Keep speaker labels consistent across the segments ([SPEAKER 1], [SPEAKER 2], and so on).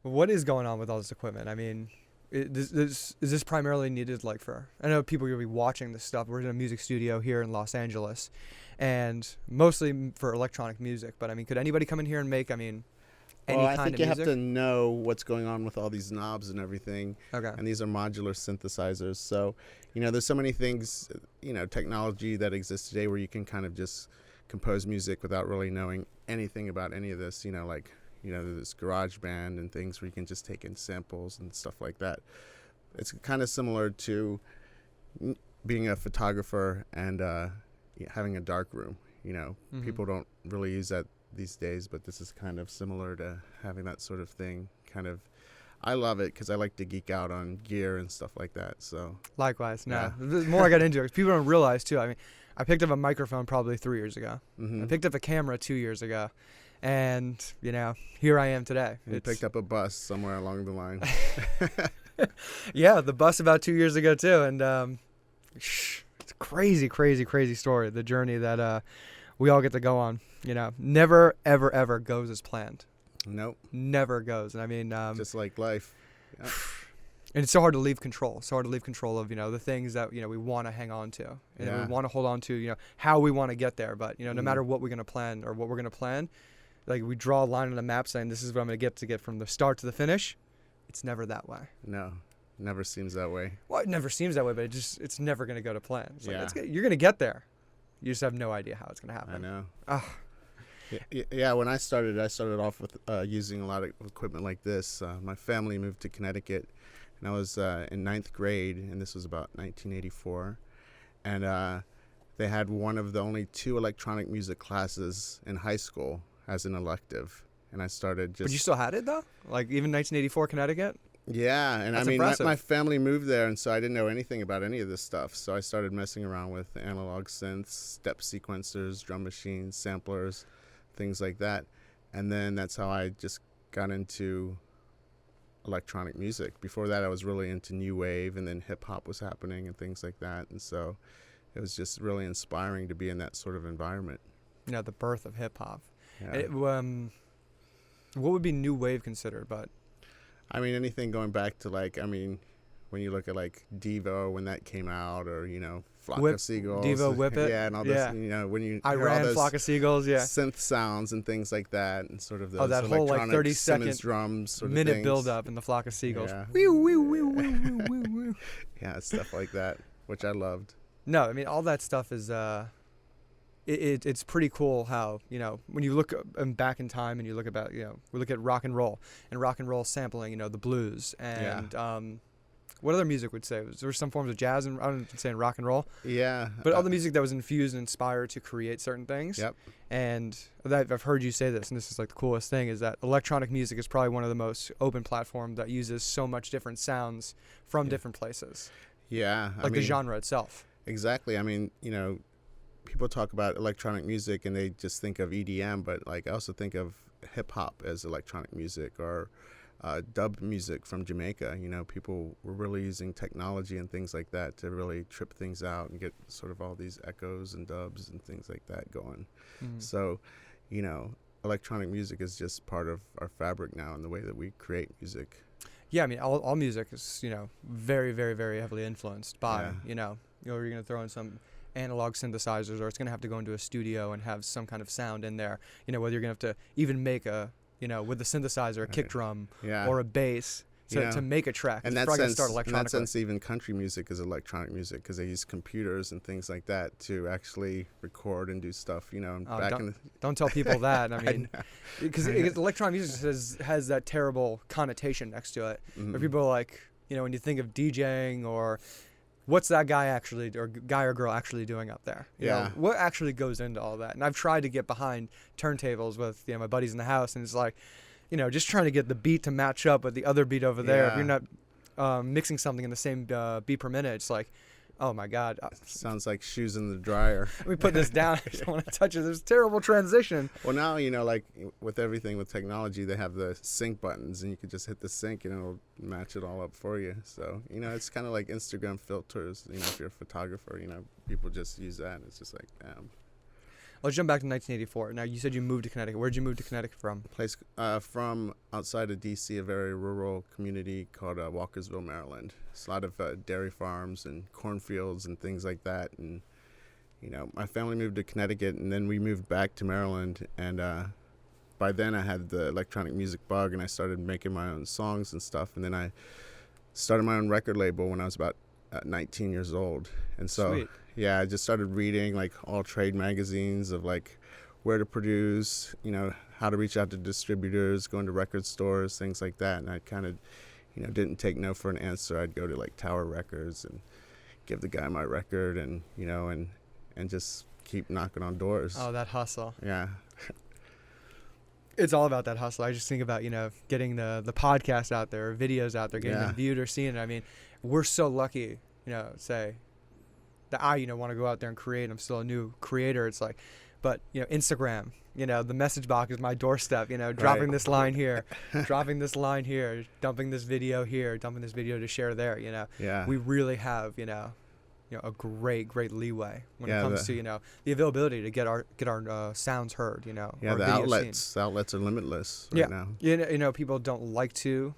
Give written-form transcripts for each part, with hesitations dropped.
[SPEAKER 1] What is going on with all this equipment? I mean, is this primarily needed like for? I know people are gonna be watching this stuff. We're in a music studio here in Los Angeles, and mostly for electronic music. But I mean, could anybody come in here and make? I mean, any
[SPEAKER 2] Well, I
[SPEAKER 1] kind
[SPEAKER 2] think
[SPEAKER 1] of
[SPEAKER 2] you
[SPEAKER 1] music?
[SPEAKER 2] have to know what's going on with all these knobs and everything.
[SPEAKER 1] Okay.
[SPEAKER 2] And these are modular synthesizers. So, there's so many things, technology that exists today where you can kind of just compose music without really knowing anything about any of this, this garage band and things where you can just take in samples and stuff like that. It's kind of similar to being a photographer and having a dark room. People don't really use that these days, but this is kind of similar to having that sort of thing. I love it because I like to geek out on gear and stuff like that. So
[SPEAKER 1] Likewise, no.
[SPEAKER 2] Yeah.
[SPEAKER 1] The more I got into it, 'cause people don't realize too. I mean, I picked up a microphone probably 3 years ago. I picked up a camera 2 years ago, and here I am today.
[SPEAKER 2] You picked up a bus somewhere along the line.
[SPEAKER 1] Yeah, the bus about 2 years ago too, and it's a crazy, crazy, crazy story. The journey that we all get to go on. Never, ever, ever goes as planned.
[SPEAKER 2] Nope.
[SPEAKER 1] Never goes. And I mean,
[SPEAKER 2] Just like life. Yep.
[SPEAKER 1] And it's so hard to leave control. So hard to leave control of the things that we want to hang on to, and we want to hold on to. How we want to get there. But no matter what we're gonna plan or what we're gonna plan, like we draw a line on the map saying this is what I'm gonna get from the start to the finish. It's never that way.
[SPEAKER 2] No, never seems that way.
[SPEAKER 1] Well, it never seems that way, but it's never gonna go to plan. It's like,
[SPEAKER 2] Yeah.
[SPEAKER 1] you're gonna get there. You just have no idea how it's gonna happen.
[SPEAKER 2] I know.
[SPEAKER 1] Ah.
[SPEAKER 2] Yeah, when I started off with using a lot of equipment like this. My family moved to Connecticut, and I was in 9th grade, and this was about 1984. And they had one of the only 2 electronic music classes in high school as an elective. And I started just...
[SPEAKER 1] But you still had it, though? Like, even 1984 Connecticut?
[SPEAKER 2] Yeah, and
[SPEAKER 1] That's
[SPEAKER 2] I mean,
[SPEAKER 1] impressive.
[SPEAKER 2] my family moved there, and so I didn't know anything about any of this stuff. So I started messing around with analog synths, step sequencers, drum machines, samplers, things like that. And then that's how I just got into electronic music. Before that, I was really into new wave, and then hip-hop was happening and things like that. And so it was just really inspiring to be in that sort of environment.
[SPEAKER 1] The birth of hip-hop.
[SPEAKER 2] Yeah.
[SPEAKER 1] What would be new wave considered? But
[SPEAKER 2] I mean, anything going back to when you look at Devo when that came out, or Flock of Seagulls,
[SPEAKER 1] Devo, Whip It,
[SPEAKER 2] yeah, and all this, when you
[SPEAKER 1] I
[SPEAKER 2] hear all
[SPEAKER 1] ran
[SPEAKER 2] those
[SPEAKER 1] Flock of Seagulls,
[SPEAKER 2] synth sounds and things like that, and sort of those
[SPEAKER 1] that whole
[SPEAKER 2] electronic
[SPEAKER 1] 30-second
[SPEAKER 2] Simmons drums sort of
[SPEAKER 1] minute
[SPEAKER 2] things.
[SPEAKER 1] build up in the Flock of Seagulls.
[SPEAKER 2] Yeah.
[SPEAKER 1] Wee, wee, wee, wee, wee, wee, wee.
[SPEAKER 2] Yeah, stuff like that, which I loved.
[SPEAKER 1] No, I mean all that stuff is it's pretty cool how when you look back in time and you look about we look at rock and roll sampling the blues and what other music would say? There were some forms of jazz and I'm saying rock and roll.
[SPEAKER 2] Yeah.
[SPEAKER 1] But other music that was infused and inspired to create certain things.
[SPEAKER 2] Yep.
[SPEAKER 1] And I've heard you say this, and this is like the coolest thing, is that electronic music is probably one of the most open platforms that uses so much different sounds from different places.
[SPEAKER 2] Yeah.
[SPEAKER 1] Like the genre itself.
[SPEAKER 2] Exactly. I mean, people talk about electronic music and they just think of EDM, but I also think of hip hop as electronic music, or dub music from Jamaica. People were really using technology and things like that to really trip things out and get sort of all these echoes and dubs and things like that going.
[SPEAKER 1] Mm-hmm.
[SPEAKER 2] So, electronic music is just part of our fabric now in the way that we create music.
[SPEAKER 1] Yeah, I mean, all music is, very, very, very heavily influenced by, you're going to throw in some analog synthesizers, or it's going to have to go into a studio and have some kind of sound in there, whether you're going to have to even make with the synthesizer, a kick drum or a bass to make a track.
[SPEAKER 2] And
[SPEAKER 1] it's probably going to start electronically.
[SPEAKER 2] in that sense, even country music is electronic music because they use computers and things like that to actually record and do stuff,
[SPEAKER 1] Don't tell people that. I mean, because electronic music has that terrible connotation next to it.
[SPEAKER 2] Mm-hmm.
[SPEAKER 1] Where people are like, when you think of DJing or what's that guy or girl actually doing up there? You know, what actually goes into all that? And I've tried to get behind turntables with my buddies in the house, and it's like, just trying to get the beat to match up with the other beat over there. If you're not mixing something in the same beat per minute, it's like, oh my God.
[SPEAKER 2] Sounds like shoes in the dryer.
[SPEAKER 1] Let me put this down. I don't want to touch it. There's a terrible transition.
[SPEAKER 2] Well, now, with everything with technology, they have the sync buttons, and you can just hit the sync, and it'll match it all up for you. So, it's kind of like Instagram filters. If you're a photographer, people just use that. And it's just like, damn.
[SPEAKER 1] Let's jump back to 1984. Now, you said you moved to Connecticut. Where did you move to Connecticut from?
[SPEAKER 2] Place from outside of D.C., a very rural community called Walkersville, Maryland. It's a lot of dairy farms and cornfields and things like that. And, you know, my family moved to Connecticut, and then we moved back to Maryland. And by then I had the electronic music bug, and I started making my own songs and stuff. And then I started my own record label when I was about 19 years old. And so,
[SPEAKER 1] Sweet.
[SPEAKER 2] yeah, I just started reading like all trade magazines of like where to produce, you know, how to reach out to distributors, going to record stores, things like that. And I kind of, you know, didn't take no for an answer. I'd go to like Tower Records and give the guy my record, and, you know, and just keep knocking on doors.
[SPEAKER 1] Oh, that hustle.
[SPEAKER 2] Yeah.
[SPEAKER 1] It's all about that hustle. I just think about, you know, getting the podcast out there, or videos out there, getting them viewed or seen. I mean, we're so lucky, you know, say that I, you know, want to go out there and create. I'm still a new creator. It's like, but, you know, Instagram, you know, the message box is my doorstep, you know, dropping this line here, dropping this line here, dumping this video here, dumping this video to share there, you know.
[SPEAKER 2] Yeah.
[SPEAKER 1] We really have, you know, a great leeway when it comes to, you know, the availability to get our sounds heard, you know.
[SPEAKER 2] Yeah, the outlets are limitless right now.
[SPEAKER 1] You know, people don't like to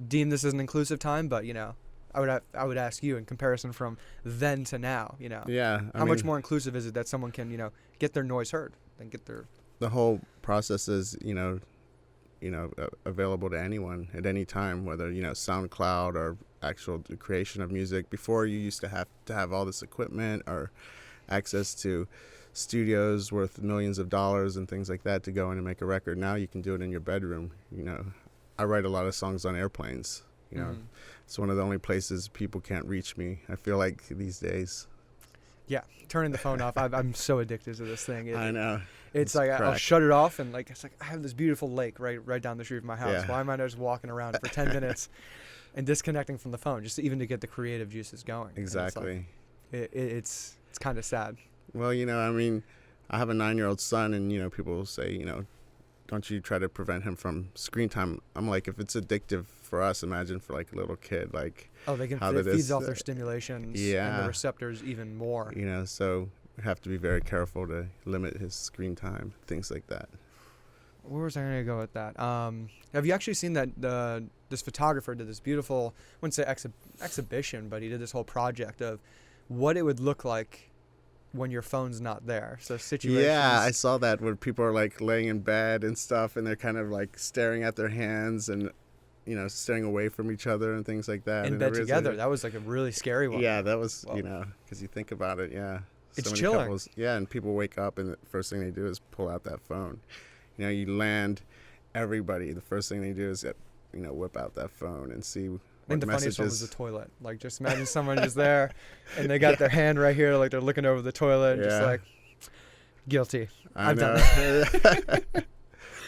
[SPEAKER 1] deem this as an inclusive time, but, you know, I would ask you, in comparison from then to now, you know.
[SPEAKER 2] Yeah.
[SPEAKER 1] How much more inclusive is it that someone can, you know, get their noise heard and get their...
[SPEAKER 2] The whole process is, you know, available to anyone at any time, whether, you know, SoundCloud or actual creation of music. Before, you used to have all this equipment or access to studios worth millions of dollars and things like that to go in and make a record. Now you can do it in your bedroom. You know, I write a lot of songs on airplanes. You know, it's one of the only places people can't reach me, I feel like, these days. Yeah,
[SPEAKER 1] turning the phone off. I'm so addicted to this thing.
[SPEAKER 2] I know.
[SPEAKER 1] It's like I'll shut it off, and like it's like I have this beautiful lake right down the street from my house.
[SPEAKER 2] Yeah.
[SPEAKER 1] Why am I just walking around for 10 minutes and disconnecting from the phone, just even to get the creative juices going?
[SPEAKER 2] Exactly.
[SPEAKER 1] It's kind of sad.
[SPEAKER 2] Well, you know, I mean, I have a 9-year-old son, and, you know, people will say, you know, don't you try to prevent him from screen time? I'm like, if it's addictive for us, imagine for like a little kid, like,
[SPEAKER 1] it feeds off their stimulations and the receptors even more.
[SPEAKER 2] You know, so we have to be very careful to limit his screen time, things like that.
[SPEAKER 1] Where was I going to go with that? Have you actually seen that this photographer did this beautiful, I wouldn't say exhibition, but he did this whole project of what it would look like when your phone's not there. So situations.
[SPEAKER 2] Yeah, I saw that, where people are like laying in bed and stuff, and they're kind of like staring at their hands and, you know, staring away from each other and things like that.
[SPEAKER 1] In bed together. That was like a really scary one.
[SPEAKER 2] Yeah, that was, you know, because you think about it, yeah.
[SPEAKER 1] It's chilling.
[SPEAKER 2] Couples, yeah, and people wake up and the first thing they do is pull out that phone. You know, you land everybody. The first thing they do is, you know, whip out that phone and see what
[SPEAKER 1] I think the
[SPEAKER 2] messages.
[SPEAKER 1] funniest one was the toilet. Like, just imagine someone just there, and they got their hand right here, like they're looking over the toilet, and just like, guilty. I've done that.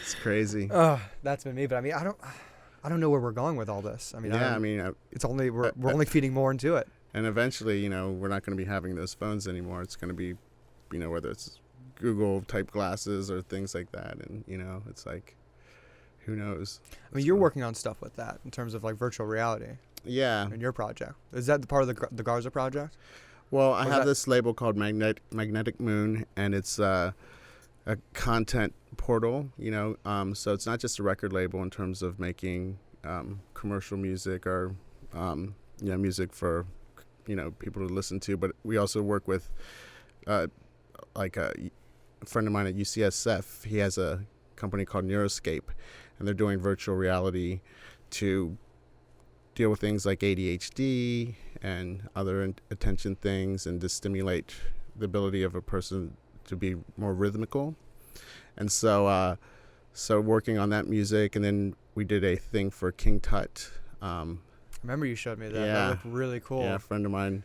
[SPEAKER 2] It's crazy.
[SPEAKER 1] Oh, that's been me. But I mean, I don't know where we're going with all this. I mean, it's only we're only feeding more into it.
[SPEAKER 2] And eventually, you know, we're not going to be having those phones anymore. It's going to be, you know, whether it's Google type glasses or things like that, and, you know, it's like, who knows?
[SPEAKER 1] I mean, you're working on stuff with that in terms of like virtual reality.
[SPEAKER 2] Yeah.
[SPEAKER 1] In your project, is that the part of the Garza project?
[SPEAKER 2] Well, I have this label called Magnetic Moon, and it's a content portal. You know, so it's not just a record label in terms of making commercial music or you know, music for, you know, people to listen to, but we also work with like a friend of mine at UCSF. He has a company called Neuroscape, and they're doing virtual reality to deal with things like ADHD and other attention things, and to stimulate the ability of a person to be more rhythmical. And so working on that music, and then we did a thing for King Tut.
[SPEAKER 1] I remember you showed me that.
[SPEAKER 2] Yeah.
[SPEAKER 1] That looked really cool.
[SPEAKER 2] Yeah, a friend of mine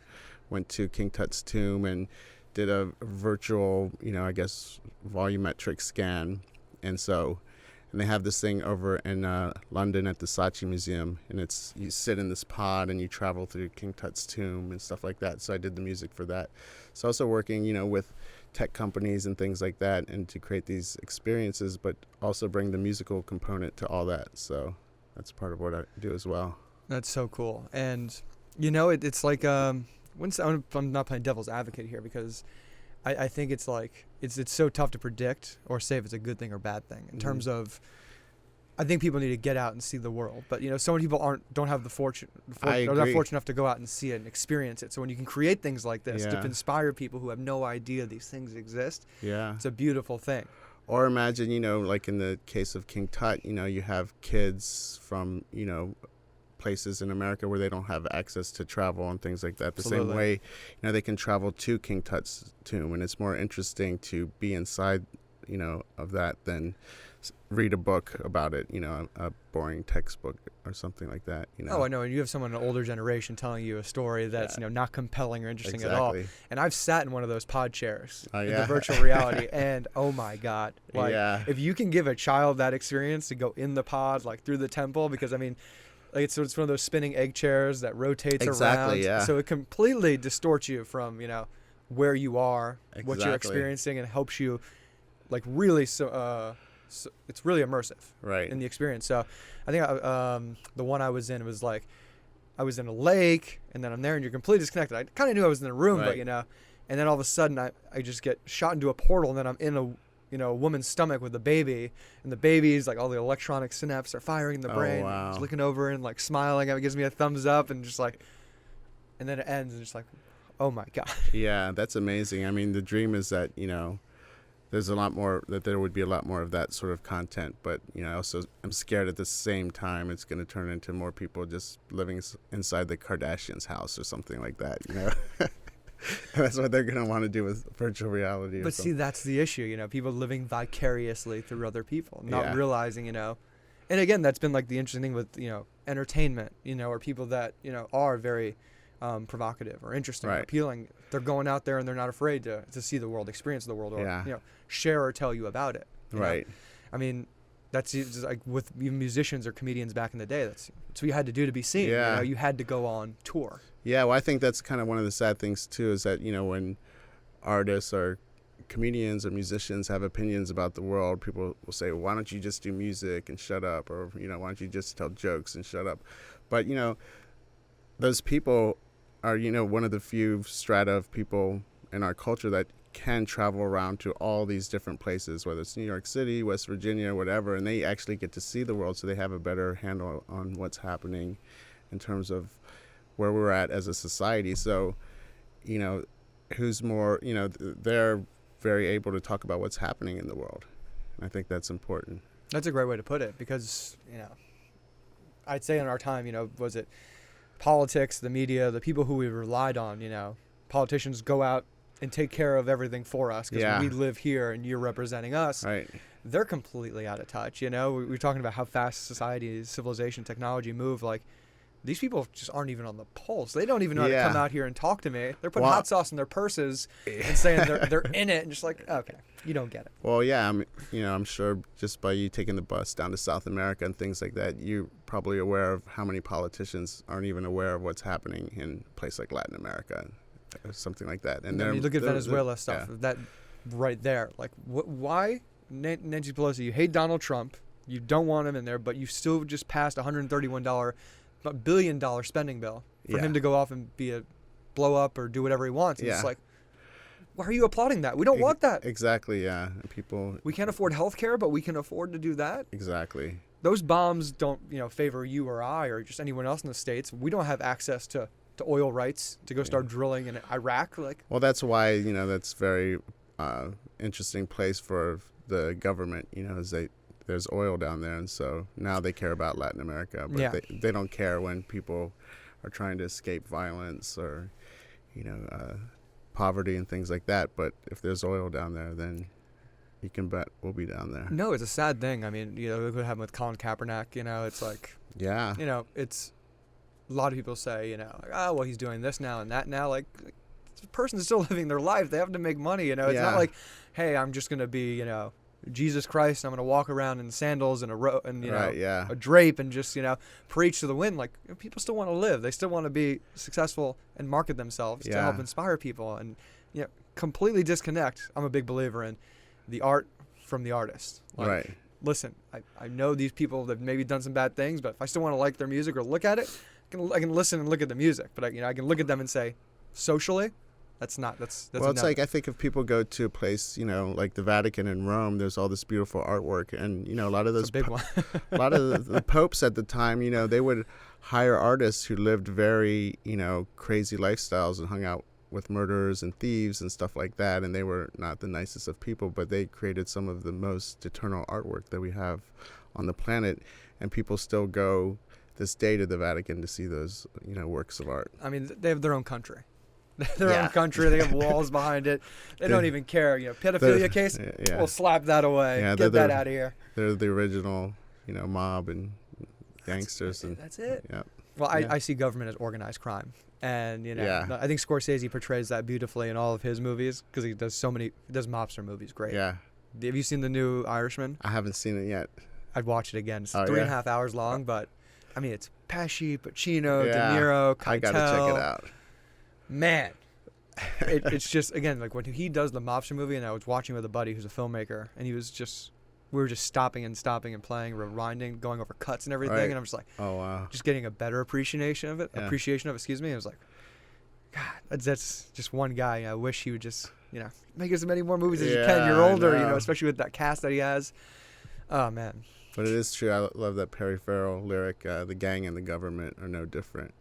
[SPEAKER 2] went to King Tut's tomb and did a virtual, you know, I guess, volumetric scan. And they have this thing over in London at the Saatchi Museum, and you sit in this pod and you travel through King Tut's tomb and stuff like that. So I did the music for that. So also working, you know, with tech companies and things like that, and to create these experiences, but also bring the musical component to all that. So that's part of what I do as well.
[SPEAKER 1] That's so cool. And, you know, it's like, I'm not playing devil's advocate here, because I think it's like it's so tough to predict or say if it's a good thing or bad thing in terms of. I think people need to get out and see the world, but so many people don't have the fortune, they're not fortunate enough to go out and see it and experience it. So when you can create things like this to inspire people who have no idea these things exist, it's a beautiful thing.
[SPEAKER 2] Or imagine, like in the case of King Tut, you have kids from, places in America where they don't have access to travel and things like that. The same way, they can travel to King Tut's tomb, and it's more interesting to be inside, of that than read a book about it, a boring textbook or something like that.
[SPEAKER 1] Oh, I know. And you have someone in an older generation telling you a story that's not compelling or interesting at all. And I've sat in one of those pod chairs in the virtual reality, and oh my God, if you can give a child that experience to go in the pod, like through the temple, because it's one of those spinning egg chairs that rotates around, so it completely distorts you from where you are, what you're experiencing, and helps you really so it's really immersive in the experience. So I think the one I was in was like I was in a lake, and then I'm there and you're completely disconnected. I kind of knew I was in a room, but and then all of a sudden I just get shot into a portal, and then I'm in a woman's stomach with a baby, and the baby's like all the electronic synapses are firing in the brain.
[SPEAKER 2] Wow.
[SPEAKER 1] Just looking over and like smiling, it gives me a thumbs up, and just like, and then it ends and just like, oh my God.
[SPEAKER 2] Yeah, that's amazing. I mean, the dream is that there's a lot more, that there would be a lot more of that sort of content, but I also am scared at the same time it's going to turn into more people just living inside the Kardashians' house or something like that. That's what they're going to want to do with virtual reality.
[SPEAKER 1] But see, that's the issue. People living vicariously through other people, not realizing. And again, that's been like the interesting thing with entertainment. Or people that are very provocative or interesting or appealing. They're going out there and they're not afraid to see the world, experience the world, or share or tell you about it.
[SPEAKER 2] Right.
[SPEAKER 1] I mean, that's just like with even musicians or comedians back in the day. That's what you had to do to be seen.
[SPEAKER 2] Yeah.
[SPEAKER 1] You had to go on tour.
[SPEAKER 2] Yeah. Well, I think that's kind of one of the sad things too, is that when artists or comedians or musicians have opinions about the world, people will say, well, why don't you just do music and shut up, or why don't you just tell jokes and shut up? But those people are one of the few strata of people in our culture that can travel around to all these different places, whether it's New York City, West Virginia, whatever, and they actually get to see the world, so they have a better handle on what's happening in terms of where we're at as a society. So who's more, they're very able to talk about what's happening in the world. And I think that's important.
[SPEAKER 1] That's a great way to put it, because I'd say in our time, was it politics, the media, the people who we relied on, politicians go out and take care of everything for us because we live here and you're representing us.
[SPEAKER 2] Right.
[SPEAKER 1] They're completely out of touch. We're talking about how fast society, civilization, technology move. Like, these people just aren't even on the pulse. They don't even know how to come out here and talk to me. They're putting hot sauce in their purses and saying they're in it, and just like, okay, you don't get it.
[SPEAKER 2] Well, yeah, I'm sure just by you taking the bus down to South America and things like that, you're probably aware of how many politicians aren't even aware of what's happening in a place like Latin America or something like that. And
[SPEAKER 1] you look at Venezuela stuff, that right there. Like, why, Nancy Pelosi, you hate Donald Trump, you don't want him in there, but you still just passed $131 billion spending bill for him to go off and blow up or do whatever he wants. And it's like, why are you applauding that? We don't want that.
[SPEAKER 2] Exactly, yeah. And
[SPEAKER 1] we can't afford health care, but we can afford to do that.
[SPEAKER 2] Exactly.
[SPEAKER 1] Those bombs don't, favor you or I or just anyone else in the States. We don't have access to oil rights to go start drilling in Iraq. Well,
[SPEAKER 2] that's why, that's very interesting place for the government, is there's oil down there, and so now they care about Latin America, but they don't care when people are trying to escape violence or, poverty and things like that. But if there's oil down there, then you can bet we'll be down there.
[SPEAKER 1] No, it's a sad thing. I mean, look what happened with Colin Kaepernick. It's like, it's a lot of people say, like, oh, well, he's doing this now and that now. Like, the person's still living their life. They have to make money. It's not like, hey, I'm just gonna be, Jesus Christ, I'm going to walk around in sandals and a drape and just, preach to the wind. Like, people still want to live. They still want to be successful and market themselves to help inspire people and, completely disconnect. I'm a big believer in the art from the artist. Like, listen, I know these people that maybe done some bad things, but if I still want to like their music or look at it, I can listen and look at the music. But I can look at them and say, socially, That's not. That's
[SPEAKER 2] well, it's like I think if people go to a place, like the Vatican in Rome, there's all this beautiful artwork, and a lot of those
[SPEAKER 1] big one.
[SPEAKER 2] a lot of the popes at the time, they would hire artists who lived very, crazy lifestyles and hung out with murderers and thieves and stuff like that, and they were not the nicest of people, but they created some of the most eternal artwork that we have on the planet, and people still go this day to the Vatican to see those, works of art.
[SPEAKER 1] I mean, they have their own country. Their own country. They have walls behind it. They don't even care. Pedophilia case, we'll slap that away. Get that out of here.
[SPEAKER 2] They're the original, mob and gangsters.
[SPEAKER 1] That's it.
[SPEAKER 2] Yeah.
[SPEAKER 1] Well, I see government as organized crime. And, I think Scorsese portrays that beautifully in all of his movies because he does mobster movies great.
[SPEAKER 2] Yeah.
[SPEAKER 1] Have you seen The New Irishman?
[SPEAKER 2] I haven't seen it yet.
[SPEAKER 1] I'd watch it again. It's 3.5 hours long, but, I mean, it's Pesci, Pacino, De Niro, Keitel.
[SPEAKER 2] I got to check it out.
[SPEAKER 1] Man. It's just, again, like when he does the mobster movie, and I was watching with a buddy who's a filmmaker, and we were just stopping and playing, rewinding, going over cuts and everything, and I'm just like,
[SPEAKER 2] oh wow,
[SPEAKER 1] just getting a better appreciation of it. Excuse me. I was like, God, that's just one guy. I wish he would just, make as many more movies as you can. You're older, especially with that cast that he has. Oh man.
[SPEAKER 2] But it is true. I love that Perry Farrell lyric. The gang and the government are no different.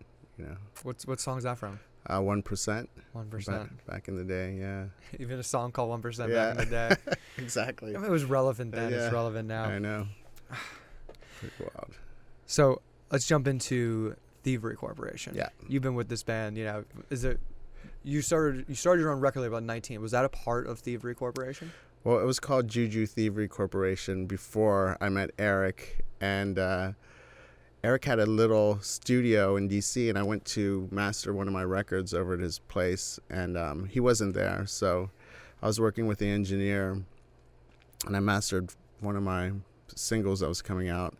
[SPEAKER 1] What song is that from?
[SPEAKER 2] 1%.
[SPEAKER 1] 1%.
[SPEAKER 2] Back in the day, yeah.
[SPEAKER 1] Even a song called 1% back in the day.
[SPEAKER 2] Exactly.
[SPEAKER 1] I mean, it was relevant then. It's relevant now.
[SPEAKER 2] I know. Pretty wild.
[SPEAKER 1] So let's jump into Thievery Corporation.
[SPEAKER 2] Yeah.
[SPEAKER 1] You've been with this band. You started your own record label at 19. Was that a part of Thievery Corporation?
[SPEAKER 2] Well, it was called Juju Thievery Corporation before I met Eric, and Eric had a little studio in D.C., and I went to master one of my records over at his place, and he wasn't there. So I was working with the engineer, and I mastered one of my singles that was coming out.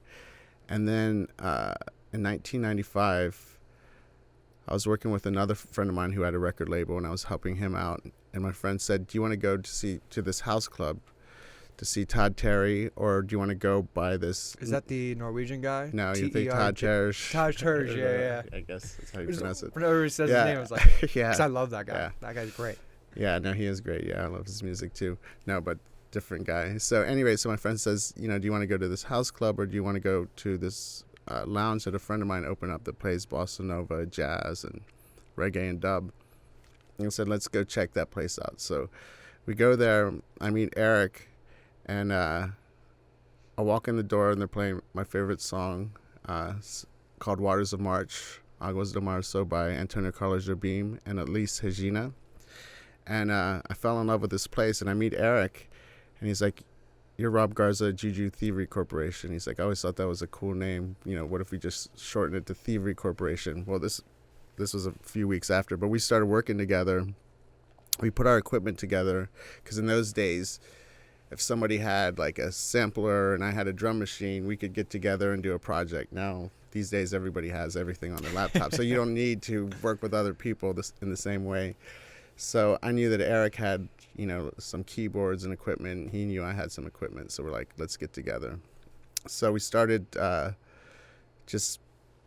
[SPEAKER 2] And then in 1995, I was working with another friend of mine who had a record label, and I was helping him out. And my friend said, do you want to go to this house club to see Todd Terry, or do you want to go by this?
[SPEAKER 1] Is that the Norwegian guy?
[SPEAKER 2] No, you think Todd Terry.
[SPEAKER 1] Todd Terry, yeah.
[SPEAKER 2] I guess that's how you pronounce it.
[SPEAKER 1] Whenever he says his name, I was like, yeah. Because I love that guy.
[SPEAKER 2] Yeah.
[SPEAKER 1] That guy's great.
[SPEAKER 2] Yeah, no, he is great. Yeah, I love his music too. No, but different guy. So anyway, my friend says, do you want to go to this house club, or do you want to go to this lounge that a friend of mine opened up that plays bossa nova, jazz, and reggae and dub? And I said, let's go check that place out. So we go there. I meet Eric. And I walk in the door, and they're playing my favorite song called Waters of March, Aguas de Marzo by Antonio Carlos Jobim and Elise Regina. And I fell in love with this place, and I meet Eric, and he's like, you're Rob Garza, Juju Thievery Corporation. He's like, I always thought that was a cool name. What if we just shorten it to Thievery Corporation? Well, this was a few weeks after, but we started working together. We put our equipment together, because in those days, if somebody had like a sampler and I had a drum machine, we could get together and do a project. Now, these days, everybody has everything on their laptop, so you don't need to work with other people in the same way. So I knew that Eric had, some keyboards and equipment. He knew I had some equipment, so we're like, let's get together. So we started just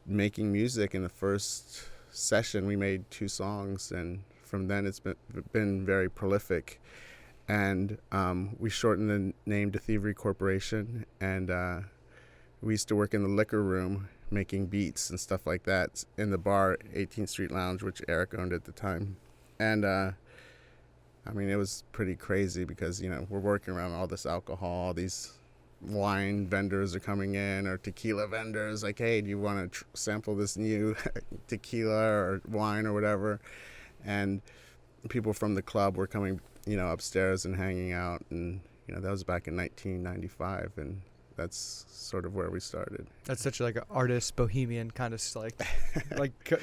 [SPEAKER 2] making music. In the first session, we made 2 songs, and from then it's been very prolific. And we shortened the name to Thievery Corporation, and we used to work in the liquor room making beats and stuff like that in the bar, 18th Street Lounge, which Eric owned at the time. And it was pretty crazy because, we're working around all this alcohol, these wine vendors are coming in, or tequila vendors, like, hey, do you want to sample this new tequila or wine or whatever? And people from the club were coming upstairs and hanging out, and that was back in 1995, and that's sort of where we started. That's
[SPEAKER 1] such like an artist bohemian kind of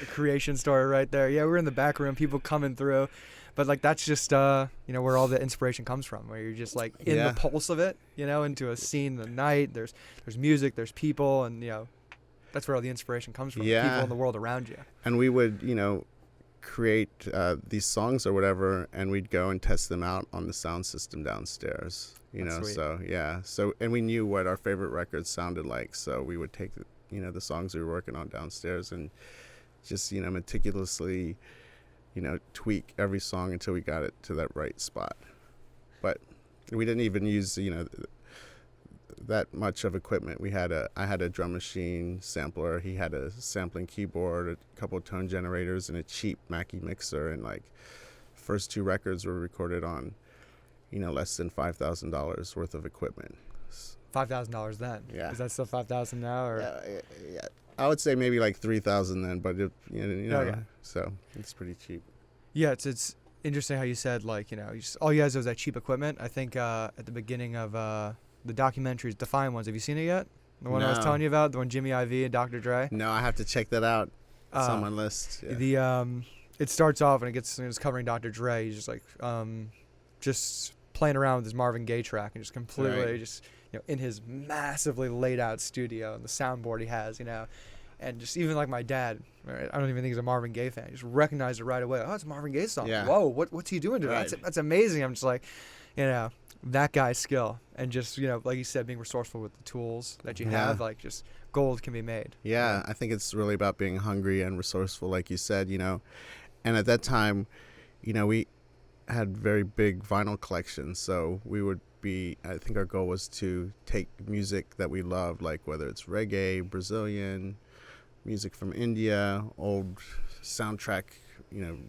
[SPEAKER 1] creation story right there. Yeah, we're in the back room, people coming through, but like that's just where all the inspiration comes from, where you're just like in the pulse of it, into a scene, the night. There's music, there's people, and that's where all the inspiration comes from.
[SPEAKER 2] Yeah.
[SPEAKER 1] People in the world around you.
[SPEAKER 2] And we would create these songs or whatever, and we'd go and test them out on the sound system downstairs, so and we knew what our favorite records sounded like, so we would take the songs we were working on downstairs and just meticulously tweak every song until we got it to that right spot. But we didn't even use, that much of equipment. I had a drum machine sampler. He had a sampling keyboard, a couple of tone generators, and a cheap Mackie mixer. And like, first 2 records were recorded on, less than $5,000 worth of equipment.
[SPEAKER 1] $5,000 then.
[SPEAKER 2] Yeah.
[SPEAKER 1] Is that still $5,000 now? Or?
[SPEAKER 2] Yeah. I would say maybe like $3,000 then, but
[SPEAKER 1] Okay.
[SPEAKER 2] So it's pretty cheap.
[SPEAKER 1] Yeah, it's interesting how you said all you guys was that cheap equipment. I think at the beginning of the documentaries, Define ones. Have you seen it yet? The one I was telling you about, the one Jimmy Iovine and Dr. Dre.
[SPEAKER 2] No, I have to check that out. It's on my list. Yeah.
[SPEAKER 1] It starts off and it's covering Dr. Dre. He's just like just playing around with his Marvin Gaye track and just completely in his massively laid out studio and the soundboard he has, and just even like my dad, right, I don't even think he's a Marvin Gaye fan. He just recognized it right away. Oh, it's a Marvin Gaye song.
[SPEAKER 2] Yeah.
[SPEAKER 1] Whoa, what's he doing to that? That's amazing. I'm just like, that guy's skill and just like you said, being resourceful with the tools that you have, like just gold can be made.
[SPEAKER 2] Yeah, I think it's really about being hungry and resourceful, like you said, and at that time, we had very big vinyl collections, so I think our goal was to take music that we loved, like whether it's reggae, Brazilian, music from India, old soundtrack,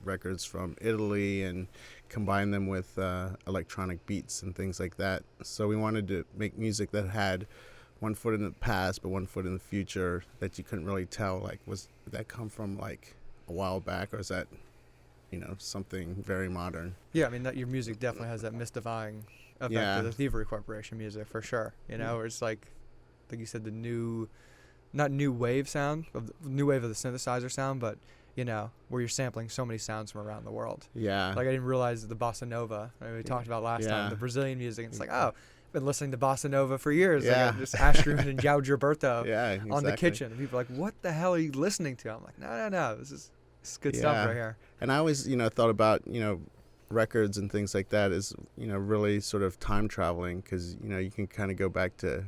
[SPEAKER 2] records from Italy, and combine them with electronic beats and things like that. So we wanted to make music that had one foot in the past but one foot in the future, that you couldn't really tell, like, did that come from like a while back, or is that something very modern?
[SPEAKER 1] Yeah, I mean, that your music definitely has that mystifying effect of the Thievery Corporation music, for sure. Where it's like you said, not new wave sound, new wave of the synthesizer sound, but where you're sampling so many sounds from around the world.
[SPEAKER 2] Yeah.
[SPEAKER 1] Like, I didn't realize the bossa nova. We talked about last time, the Brazilian music. It's like, oh, I've been listening to bossa nova for years.
[SPEAKER 2] Yeah.
[SPEAKER 1] Like, just Astrud and João Gilberto
[SPEAKER 2] exactly.
[SPEAKER 1] on the kitchen. And people are like, what the hell are you listening to? I'm like, no, this is good stuff right here.
[SPEAKER 2] And I always, thought about, records and things like that as, really sort of time traveling, because, you can kind of go back to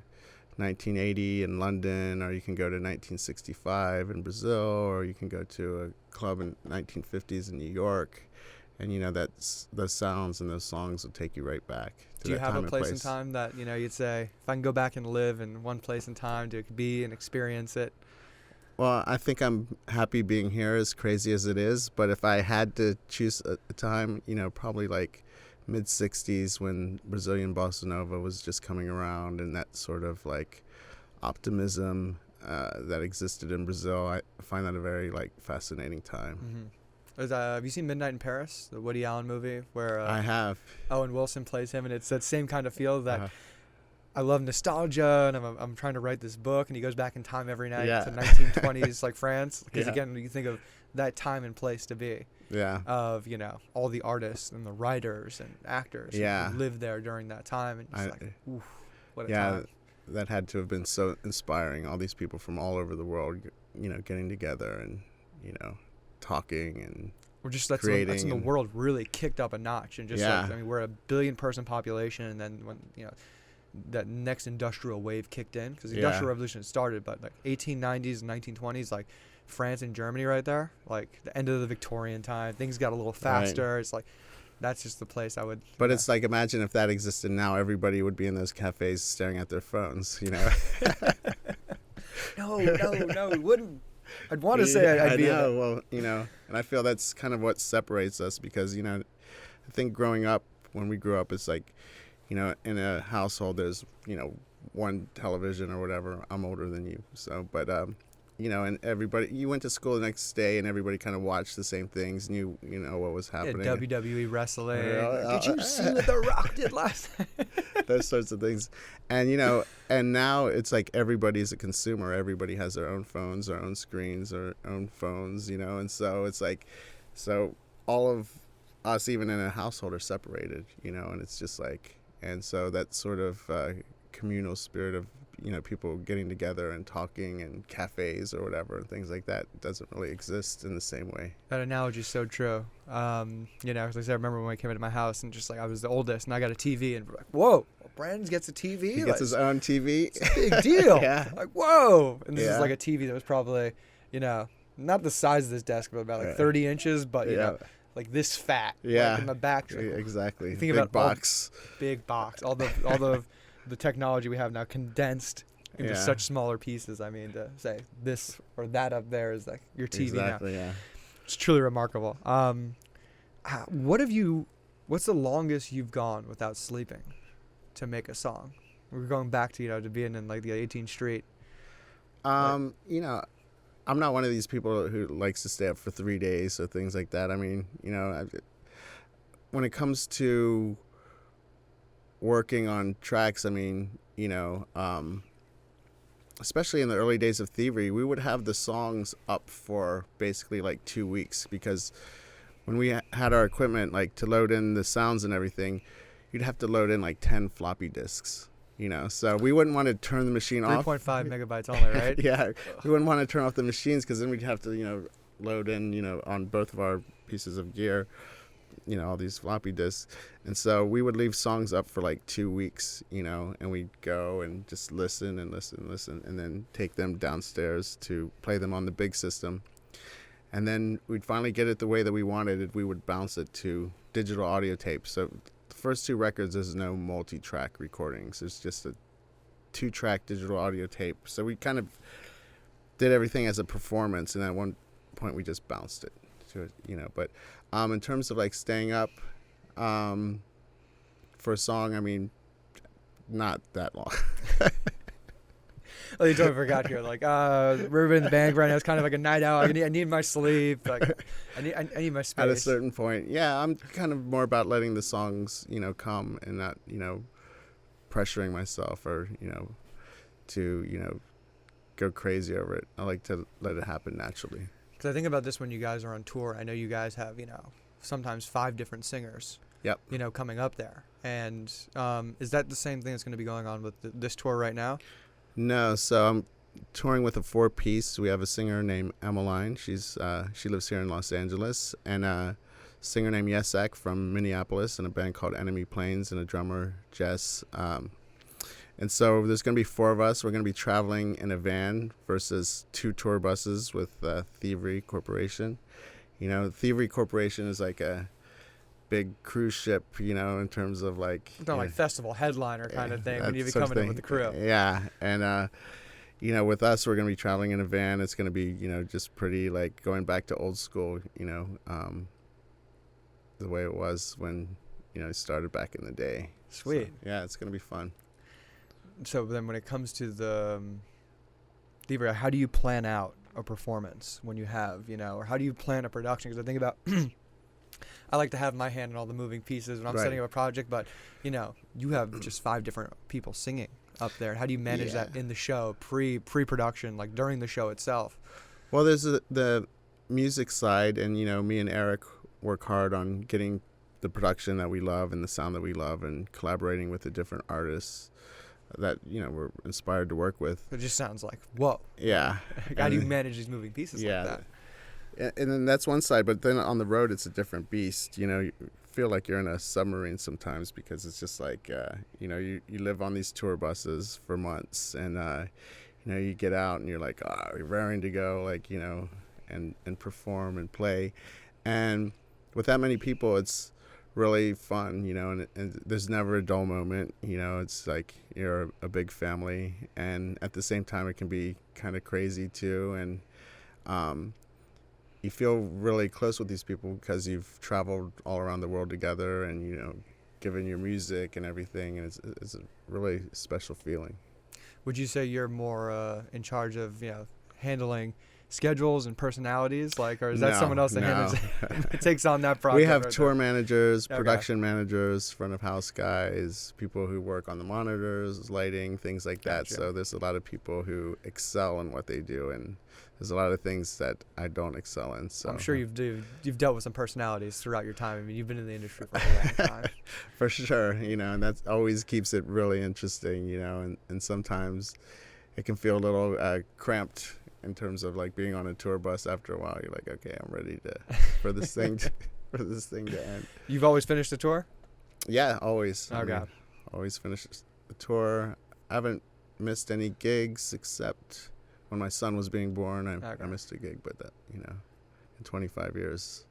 [SPEAKER 2] 1980 in London, or you can go to 1965 in Brazil, or you can go to a club in 1950s in New York, and that's those sounds and those songs will take you right back to
[SPEAKER 1] Do you
[SPEAKER 2] that
[SPEAKER 1] have
[SPEAKER 2] time
[SPEAKER 1] a
[SPEAKER 2] and
[SPEAKER 1] place in time that you'd say, if I can go back and live in one place in time to be and experience it?
[SPEAKER 2] Well, I think I'm happy being here, as crazy as it is, but if I had to choose a time, probably like mid-60s, when Brazilian bossa nova was just coming around, and that sort of like optimism that existed in Brazil. I find that a very fascinating time.
[SPEAKER 1] Mm-hmm. Have you seen Midnight in Paris, the Woody Allen movie, where
[SPEAKER 2] I have.
[SPEAKER 1] Owen Wilson plays him, and it's that same kind of feel that I love nostalgia, and I'm trying to write this book, and he goes back in time every night to 1920s like France, because again, you think of that time and place to be.
[SPEAKER 2] Yeah. Of
[SPEAKER 1] all the artists and the writers and actors who lived there during that time, and just oof, what a time.
[SPEAKER 2] That had to have been so inspiring. All these people from all over the world, getting together and talking and
[SPEAKER 1] that's
[SPEAKER 2] creating.
[SPEAKER 1] That's when the world really kicked up a notch, and just we're a 1 billion person population, and then when that next industrial wave kicked in, because the industrial revolution started, but 1890s and 1920s, like France and Germany right there, like the end of the Victorian time, things got a little faster. Right. It's like, that's just the place I would.
[SPEAKER 2] But it's like, imagine if that existed now, everybody would be in those cafes staring at their phones,
[SPEAKER 1] No, it wouldn't. I'd want to say I'd be.
[SPEAKER 2] I know. Well, and I feel that's kind of what separates us, because, I think growing up, when we grew up, it's like, in a household, there's, one television or whatever. I'm older than you. So, but, and everybody, you went to school the next day, and everybody kind of watched the same things, knew, what was happening.
[SPEAKER 1] Yeah, WWE wrestling. Did you see what The Rock did last night?
[SPEAKER 2] Those sorts of things. And, and now it's like everybody's a consumer. Everybody has their own phones, their own screens, their own phones, and so it's like, so all of us, even in a household, are separated, and it's just like, and so that sort of communal spirit of, people getting together and talking and cafes or whatever and things like that doesn't really exist in the same way.
[SPEAKER 1] That analogy is so true. Because I remember when I came into my house, and just like, I was the oldest, and I got a TV, and we're like, whoa, Brandon gets a TV?
[SPEAKER 2] He gets his own TV?
[SPEAKER 1] It's a big deal.
[SPEAKER 2] Yeah.
[SPEAKER 1] Like, whoa. And this is like a TV that was probably, not the size of this desk, but about 30 inches, but, like this fat.
[SPEAKER 2] Yeah.
[SPEAKER 1] Like in the back.
[SPEAKER 2] Exactly.
[SPEAKER 1] Think
[SPEAKER 2] Big
[SPEAKER 1] about
[SPEAKER 2] box.
[SPEAKER 1] Big box. All the technology we have now condensed into such smaller pieces. I mean, to say this or that up there is like your TV
[SPEAKER 2] exactly,
[SPEAKER 1] now.
[SPEAKER 2] Yeah.
[SPEAKER 1] It's truly remarkable. What's the longest you've gone without sleeping to make a song? We're going back to, to being in like the 18th Street.
[SPEAKER 2] I'm not one of these people who likes to stay up for 3 days or things like that. I mean, when it comes to working on tracks, I mean, especially in the early days of Thievery, we would have the songs up for basically like 2 weeks, because when we had our equipment, like to load in the sounds and everything, you'd have to load in like 10 floppy disks, so we wouldn't want to turn the machine off.
[SPEAKER 1] 3.5 megabytes only, right?
[SPEAKER 2] Yeah, we wouldn't want to turn off the machines, because then we'd have to, load in, on both of our pieces of gear, all these floppy disks. And so we would leave songs up for like 2 weeks, and we'd go and just listen, and then take them downstairs to play them on the big system. And then we'd finally get it the way that we wanted it. We would bounce it to digital audio tape. So the first 2 records, there's no multi-track recordings. It's just a 2-track digital audio tape. So we kind of did everything as a performance, and at one point we just bounced it to it, But in terms of like staying up for a song, I mean, not that long.
[SPEAKER 1] Oh, you totally forgot here. Like, we're in the band right now. It's kind of like a night out. I need my sleep. Like, I need my space.
[SPEAKER 2] At a certain point, yeah, I'm kind of more about letting the songs, come, and not, pressuring myself or, to, go crazy over it. I like to let it happen naturally.
[SPEAKER 1] Because I think about this when you guys are on tour. I know you guys have, sometimes 5 different singers.
[SPEAKER 2] Yep.
[SPEAKER 1] Coming up there. And is that the same thing that's going to be going on with this tour right now?
[SPEAKER 2] No, so I'm touring with a 4-piece. We have a singer named Emmeline. She lives here in Los Angeles, and a singer named Yesek from Minneapolis, and a band called Enemy Planes, and a drummer, Jess. And so there's going to be 4 of us. We're going to be traveling in a van versus 2 tour buses with Thievery Corporation. Thievery Corporation is like a big cruise ship, in terms of like...
[SPEAKER 1] like festival headliner kind of thing when you be coming in with the crew.
[SPEAKER 2] Yeah, and, with us, we're going to be traveling in a van. It's going to be, just pretty like going back to old school, the way it was when, it started back in the day.
[SPEAKER 1] Sweet.
[SPEAKER 2] So, yeah, it's going to be fun.
[SPEAKER 1] So then when it comes to the Thievery, how do you plan out a performance when you have, or how do you plan a production? Because I think about... I like to have my hand in all the moving pieces when I'm setting up a project, but, you have just 5 different people singing up there. How do you manage that in the show, pre-production, like during the show itself?
[SPEAKER 2] Well, there's the music side, and, me and Eric work hard on getting the production that we love and the sound that we love, and collaborating with the different artists that, we're inspired to work with.
[SPEAKER 1] It just sounds like, whoa.
[SPEAKER 2] Yeah.
[SPEAKER 1] How do you manage these moving pieces like that?
[SPEAKER 2] And then that's one side, but then on the road, it's a different beast. You feel like you're in a submarine sometimes, because it's just like, you live on these tour buses for months, and, you get out and you're like, you're raring to go, like, and perform and play. And with that many people, it's really fun, and there's never a dull moment. It's like you're a big family, and at the same time, it can be kind of crazy too. And, you feel really close with these people because you've traveled all around the world together, and given your music and everything, and it's a really special feeling.
[SPEAKER 1] Would you say you're more in charge of handling schedules and personalities, or is that someone else that handles takes on that project?
[SPEAKER 2] We have tour managers, production managers, front of house guys, people who work on the monitors, lighting, things like that.
[SPEAKER 1] Gotcha.
[SPEAKER 2] So there's a lot of people who excel in what they do, and there's a lot of things that I don't excel in. So
[SPEAKER 1] I'm sure you've dealt with some personalities throughout your time. I mean, you've been in the industry for a long time.
[SPEAKER 2] For sure, and that always keeps it really interesting, and sometimes it can feel a little cramped in terms of like being on a tour bus. After a while, you're like, okay, I'm ready for this thing to end.
[SPEAKER 1] You've always finished the tour?
[SPEAKER 2] Yeah, always.
[SPEAKER 1] Okay.
[SPEAKER 2] Always finish the tour. I haven't missed any gigs except when my son was being born. I missed a gig, but that, in 25 years,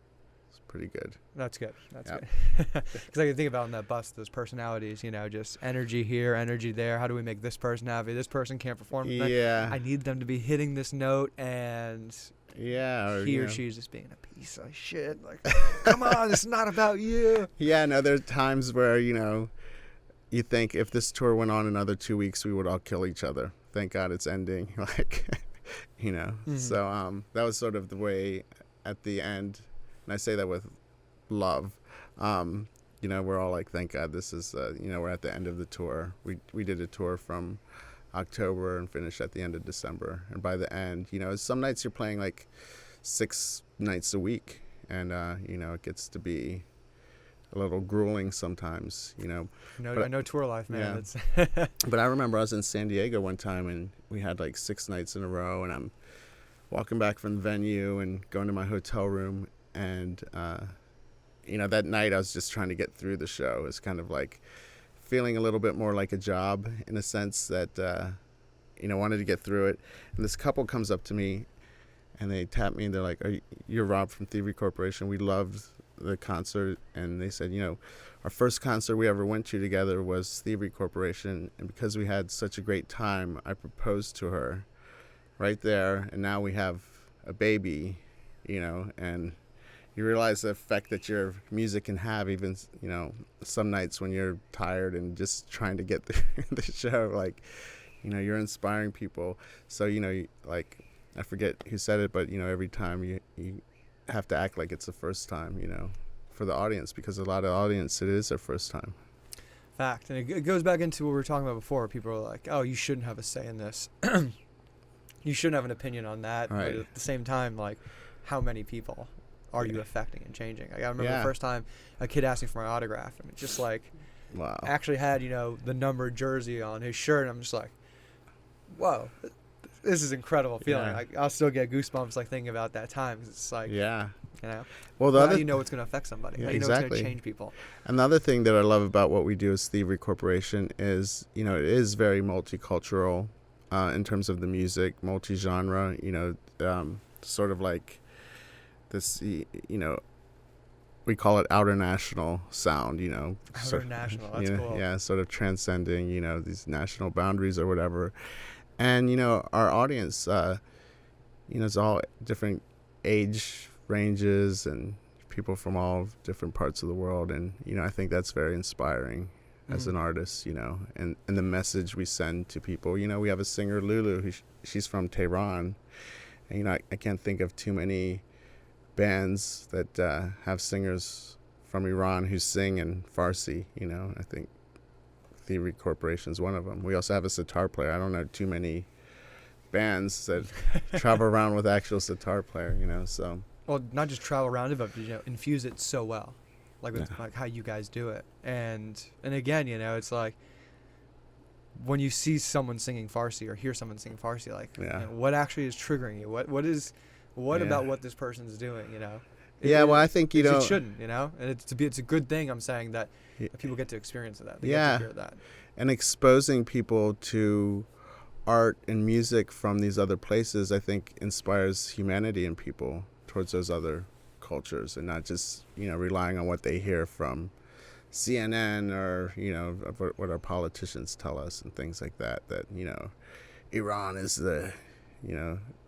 [SPEAKER 2] It's pretty good.
[SPEAKER 1] That's good. That's good. Because I can think about on that bus, those personalities, just energy here, energy there. How do we make this person happy? This person can't perform.
[SPEAKER 2] Yeah.
[SPEAKER 1] I need them to be hitting this note, and he or she's just being a piece of shit. Like, come on, it's not about you.
[SPEAKER 2] Yeah, no, there's times where, you think if this tour went on another 2 weeks, we would all kill each other. Thank God it's ending. Like,
[SPEAKER 1] Mm-hmm.
[SPEAKER 2] So that was sort of the way at the end, and I say that with love. We're all like, thank God this is, we're at the end of the tour. We did a tour from October and finished at the end of December. And by the end, some nights you're playing like 6 nights a week, and it gets to be a little grueling sometimes,
[SPEAKER 1] I know tour life, man.
[SPEAKER 2] Yeah. But I remember I was in San Diego one time, and we had like 6 nights in a row, and I'm walking back from the venue and going to my hotel room, and that night I was just trying to get through the show. It's kind of like feeling a little bit more like a job, in a sense that wanted to get through it. And this couple comes up to me and they tap me and they're like, you're Rob from Thievery Corporation. We loved the concert. And they said, our first concert we ever went to together was Thievery Corporation, and because we had such a great time, I proposed to her right there, and now we have a baby, and you realize the effect that your music can have, even, some nights when you're tired and just trying to get through the show, like, you're inspiring people. So, like, I forget who said it, but, every time you have to act like it's the first time, for the audience, because a lot of audience, it is their first time.
[SPEAKER 1] Fact. And it goes back into what we were talking about before. People are like, oh, you shouldn't have a say in this. You shouldn't have an opinion on that.
[SPEAKER 2] Right.
[SPEAKER 1] But at the same time, like, how many people are you affecting and changing? Like, I remember the first time a kid asked me for my autograph, and it just like,
[SPEAKER 2] wow.
[SPEAKER 1] Actually had, the numbered jersey on his shirt, and I'm just like, whoa, this is incredible feeling.
[SPEAKER 2] Yeah.
[SPEAKER 1] Like, I'll still get goosebumps, like, thinking about that time. 'Cause it's like,
[SPEAKER 2] well,
[SPEAKER 1] how do you know it's going to affect somebody? How do you know it's going to change people?
[SPEAKER 2] Another thing that I love about what we do as Thievery Corporation is, it is very multicultural in terms of the music, multi-genre, sort of like this, we call it outer national sound,
[SPEAKER 1] Outer national, that's cool.
[SPEAKER 2] Yeah, sort of transcending, these national boundaries or whatever. And, our audience, it's all different age ranges and people from all different parts of the world. And, I think that's very inspiring as an artist, and the message we send to people. We have a singer, Lulu, she's from Tehran. And, I can't think of too many bands that have singers from Iran who sing in Farsi. I think Thievery Corporation is one of them. We also have a sitar player. I don't know too many bands that travel around with actual sitar player, so.
[SPEAKER 1] Well, not just travel around it, but, infuse it so well. Like, with, like how you guys do it. And again, it's like, when you see someone singing Farsi or hear someone singing Farsi, like, what actually is triggering you? What about what this person's doing,
[SPEAKER 2] Well, I think
[SPEAKER 1] it shouldn't, and it's a good thing. I'm saying that people get to experience that. They get to hear that.
[SPEAKER 2] And exposing people to art and music from these other places, I think, inspires humanity in people towards those other cultures, and not just relying on what they hear from CNN or what our politicians tell us and things like that Iran is the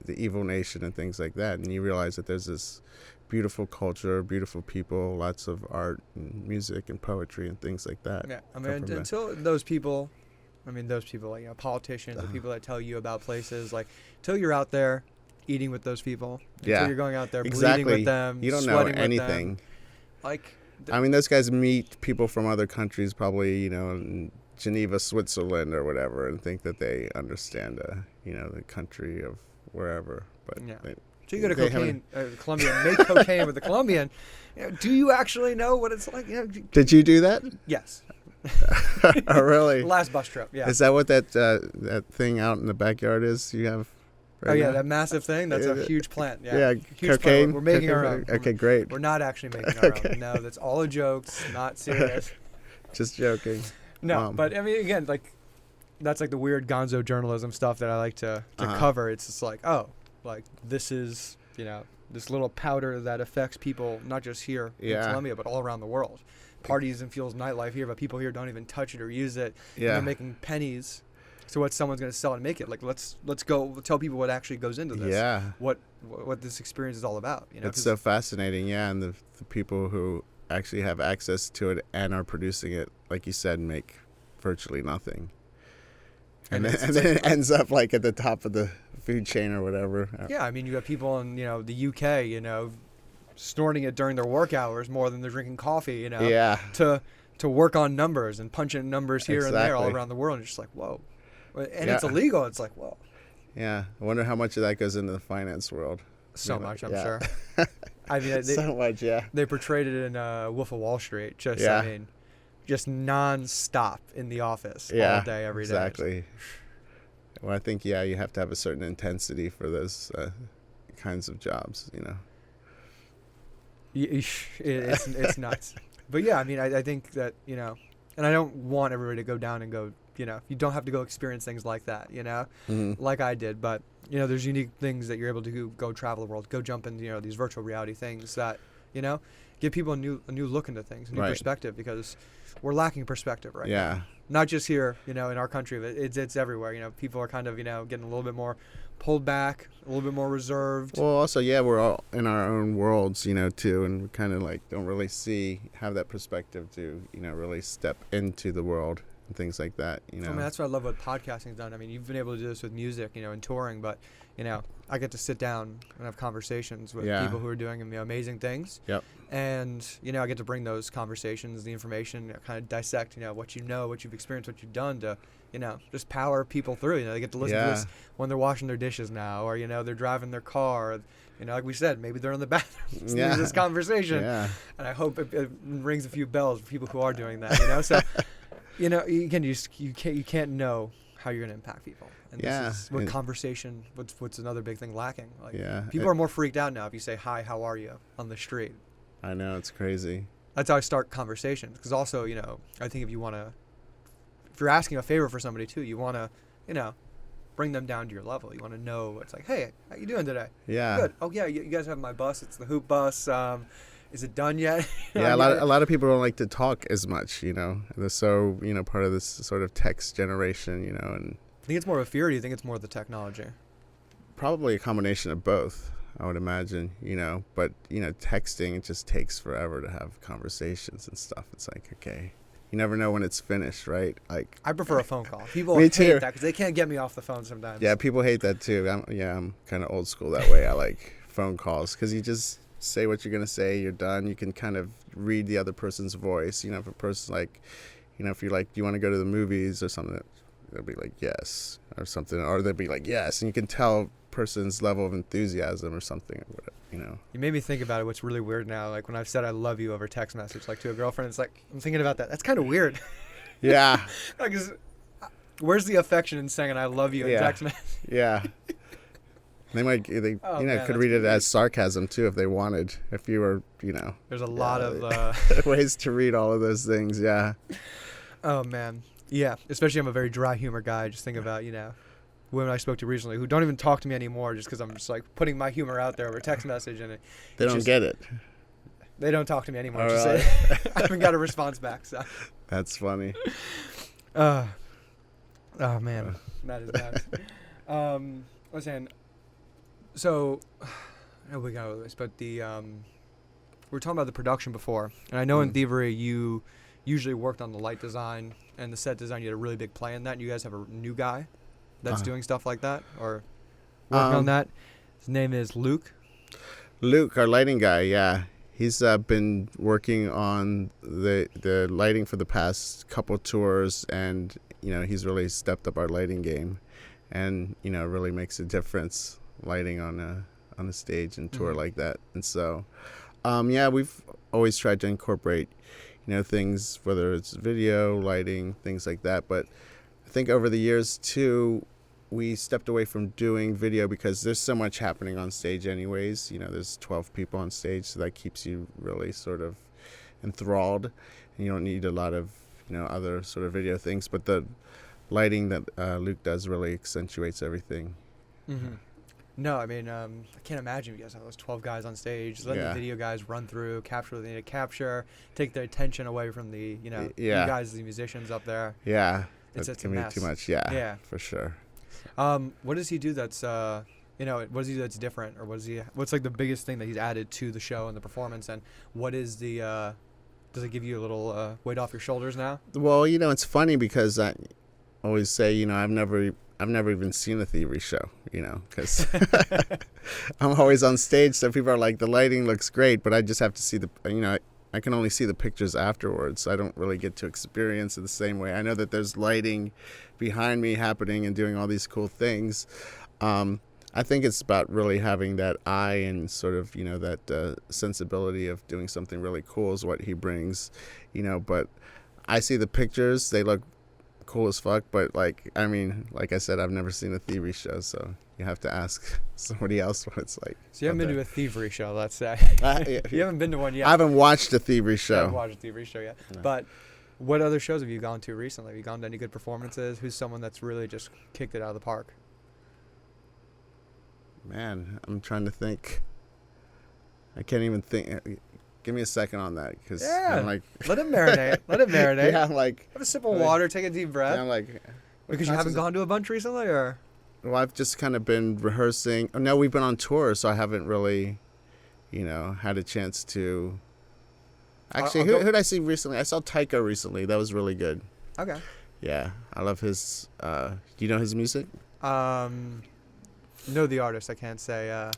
[SPEAKER 2] evil nation and things like that. And you realize that there's this beautiful culture, beautiful people, lots of art and music and poetry and things like that.
[SPEAKER 1] Yeah, I mean, until those people, like, politicians, the people that tell you about places, like, till you're out there eating with those people, until you're going out there bleeding with them,
[SPEAKER 2] you don't know anything.
[SPEAKER 1] Like,
[SPEAKER 2] those guys meet people from other countries, probably, in Geneva, Switzerland or whatever, and think that they understand, the country of wherever. But
[SPEAKER 1] so you go to Colombia, make cocaine with a Colombian. Do you actually know what it's like?
[SPEAKER 2] Did you do that?
[SPEAKER 1] Yes.
[SPEAKER 2] Oh, really?
[SPEAKER 1] Last bus trip, yeah.
[SPEAKER 2] Is that what that thing out in the backyard is you have?
[SPEAKER 1] Right now? That massive thing? That's a huge plant.
[SPEAKER 2] Yeah,
[SPEAKER 1] huge
[SPEAKER 2] cocaine.
[SPEAKER 1] Plant. We're making our own.
[SPEAKER 2] Okay, great.
[SPEAKER 1] We're not actually making our own. No, that's all a joke. It's not serious.
[SPEAKER 2] Just joking.
[SPEAKER 1] No, but I mean, again, like, that's like the weird gonzo journalism stuff that I like to cover. It's just like, oh, like, this is, this little powder that affects people not just here in Colombia but all around the world. Parties and fuels nightlife here, but people here don't even touch it or use it.
[SPEAKER 2] Yeah.
[SPEAKER 1] And they're making pennies. So what someone's going to sell and make it? Like let's go tell people what actually goes into this.
[SPEAKER 2] Yeah.
[SPEAKER 1] What this experience is all about. You know,
[SPEAKER 2] it's so fascinating. Yeah, and the people who actually have access to it and are producing it, like you said, make virtually nothing. And then it ends up like at the top of the food chain or whatever.
[SPEAKER 1] Yeah, I mean, you have people in the UK, snorting it during their work hours more than they're drinking coffee.
[SPEAKER 2] Yeah.
[SPEAKER 1] To work on numbers and punch in numbers here and there all around the world. And it's just like, whoa. And it's illegal. It's like, whoa.
[SPEAKER 2] Yeah. I wonder how much of that goes into the finance world.
[SPEAKER 1] So much, I'm sure. I mean,
[SPEAKER 2] so much, yeah.
[SPEAKER 1] They portrayed it in Wolf of Wall Street. Just nonstop in the office all day, every day.
[SPEAKER 2] Exactly. Well, I think, you have to have a certain intensity for those kinds of jobs,
[SPEAKER 1] It's nuts. But yeah, I mean, I think that, and I don't want everybody to go down and go, you don't have to go experience things like that, like I did. But, there's unique things that you're able to go travel the world, go jump into, these virtual reality things that, give people a new look into things, a new perspective, because we're lacking perspective right now. Not just here, in our country, but it's everywhere. People are kind of, getting a little bit more pulled back, a little bit more reserved.
[SPEAKER 2] Well, also, we're all in our own worlds, too, and we kind of don't really have that perspective to, really step into the world and things like that,
[SPEAKER 1] I mean, that's what I love what podcasting's done. I mean, you've been able to do this with music, and touring, but, I get to sit down and have conversations with people who are doing amazing things.
[SPEAKER 2] Yep.
[SPEAKER 1] And, I get to bring those conversations, the information, kind of dissect, what what you've experienced, what you've done to, just power people through. They get to listen to this when they're washing their dishes now, or, they're driving their car. Like we said, maybe they're in the bathroom listening to this conversation. Yeah. And I hope it rings a few bells for people who are doing that, So, you can't know how you're going to impact people. And this is what conversation, what's another big thing lacking. People are more freaked out now if you say, hi, how are you on the street.
[SPEAKER 2] I know, it's crazy.
[SPEAKER 1] That's how I start conversations. Because also, I think if you're asking a favor for somebody too, you want to, bring them down to your level. You want to know, it's like, hey, how you doing today?
[SPEAKER 2] Yeah.
[SPEAKER 1] Good. Oh yeah, you guys have my bus. It's the Hoop bus. Is it done yet?
[SPEAKER 2] Yeah, a lot of people don't like to talk as much, They're so, part of this sort of text generation, and
[SPEAKER 1] I think it's more of a fear. Or do you think it's more of the technology?
[SPEAKER 2] Probably a combination of both, I would imagine, But, texting, it just takes forever to have conversations and stuff. It's like, okay, you never know when it's finished, right? Like,
[SPEAKER 1] I prefer a phone call. People hate that because they can't get me off the phone sometimes.
[SPEAKER 2] Yeah, people hate that too. I'm kind of old school that way. I like phone calls because you just say what you're going to say. You're done. You can kind of read the other person's voice. If a person if you're like, do you want to go to the movies or something? They'll be like, yes, or something. Or they'll be like, yes. And you can tell person's level of enthusiasm or something,
[SPEAKER 1] You made me think about it. What's really weird now, like when I've said I love you over text message, like to a girlfriend, it's like, I'm thinking about that. That's kind of weird.
[SPEAKER 2] Yeah.
[SPEAKER 1] Like, where's the affection in saying I love you in text message?
[SPEAKER 2] Yeah. They could read it as sarcasm too if they wanted. If you were,
[SPEAKER 1] There's a lot of
[SPEAKER 2] ways to read all of those things. Yeah.
[SPEAKER 1] Oh man. Yeah. Especially I'm a very dry humor guy. Just think about, women I spoke to recently who don't even talk to me anymore just because I'm just like putting my humor out there over text message and
[SPEAKER 2] they don't get it.
[SPEAKER 1] They don't talk to me anymore.
[SPEAKER 2] Right.
[SPEAKER 1] I haven't got a response back. So.
[SPEAKER 2] That's funny.
[SPEAKER 1] Oh man, that is bad. I was saying. So, we got all this, but we were talking about the production before, and I know in Thievery you usually worked on the light design and the set design. You had a really big play in that. And you guys have a new guy that's doing stuff like that or working on that. His name is Luke.
[SPEAKER 2] Luke, our lighting guy. Yeah, he's been working on the lighting for the past couple tours, and he's really stepped up our lighting game, and really makes a difference. Lighting on a stage and tour like that. And so we've always tried to incorporate things, whether it's video, lighting, things like that. But I think over the years too, we stepped away from doing video because there's so much happening on stage anyways. There's 12 people on stage, so that keeps you really sort of enthralled, and you don't need a lot of other sort of video things. But the lighting that Luke does really accentuates everything.
[SPEAKER 1] Mm-hmm. No, I mean, I can't imagine you guys have those 12 guys on stage, letting the video guys run through, capture what they need to capture, take their attention away from the, you guys, the musicians up there.
[SPEAKER 2] Yeah.
[SPEAKER 1] It's
[SPEAKER 2] can
[SPEAKER 1] a
[SPEAKER 2] be
[SPEAKER 1] mess.
[SPEAKER 2] too much. Yeah. For sure.
[SPEAKER 1] What does he do that's, what does he do that's different? Or what's like the biggest thing that he's added to the show and the performance? And what is the, does it give you a little weight off your shoulders now?
[SPEAKER 2] Well, it's funny because I always say, I've never even seen a Thievery show, because I'm always on stage. So people are like, the lighting looks great, but I just have to see I can only see the pictures afterwards. So I don't really get to experience it the same way. I know that there's lighting behind me happening and doing all these cool things. I think it's about really having that eye and sort of, that sensibility of doing something really cool is what he brings, but I see the pictures, they look cool as fuck, but like I said, I've never seen a Thievery show, so you have to ask somebody else what it's like.
[SPEAKER 1] So you haven't been to a Thievery show, let's say. You haven't been to one yet.
[SPEAKER 2] I haven't watched a Thievery show.
[SPEAKER 1] I haven't watched a Thievery show yet. No. But what other shows have you gone to recently? Have you gone to any good performances? Who's someone that's really just kicked it out of the park?
[SPEAKER 2] Man, I'm trying to think. I can't even think. Give me a second on that, because I'm like,
[SPEAKER 1] let it marinate. Let it marinate.
[SPEAKER 2] Yeah, I'm like,
[SPEAKER 1] have a sip of water, take a deep breath.
[SPEAKER 2] Yeah, I'm like,
[SPEAKER 1] because you haven't gone to a bunch recently, or?
[SPEAKER 2] Well, I've just kind of been rehearsing. Oh, no, we've been on tour, so I haven't really, had a chance to. Actually, who did I see recently? I saw Tycho recently. That was really good.
[SPEAKER 1] Okay.
[SPEAKER 2] Yeah, I love his. Do you know his music?
[SPEAKER 1] Know the artist. I can't say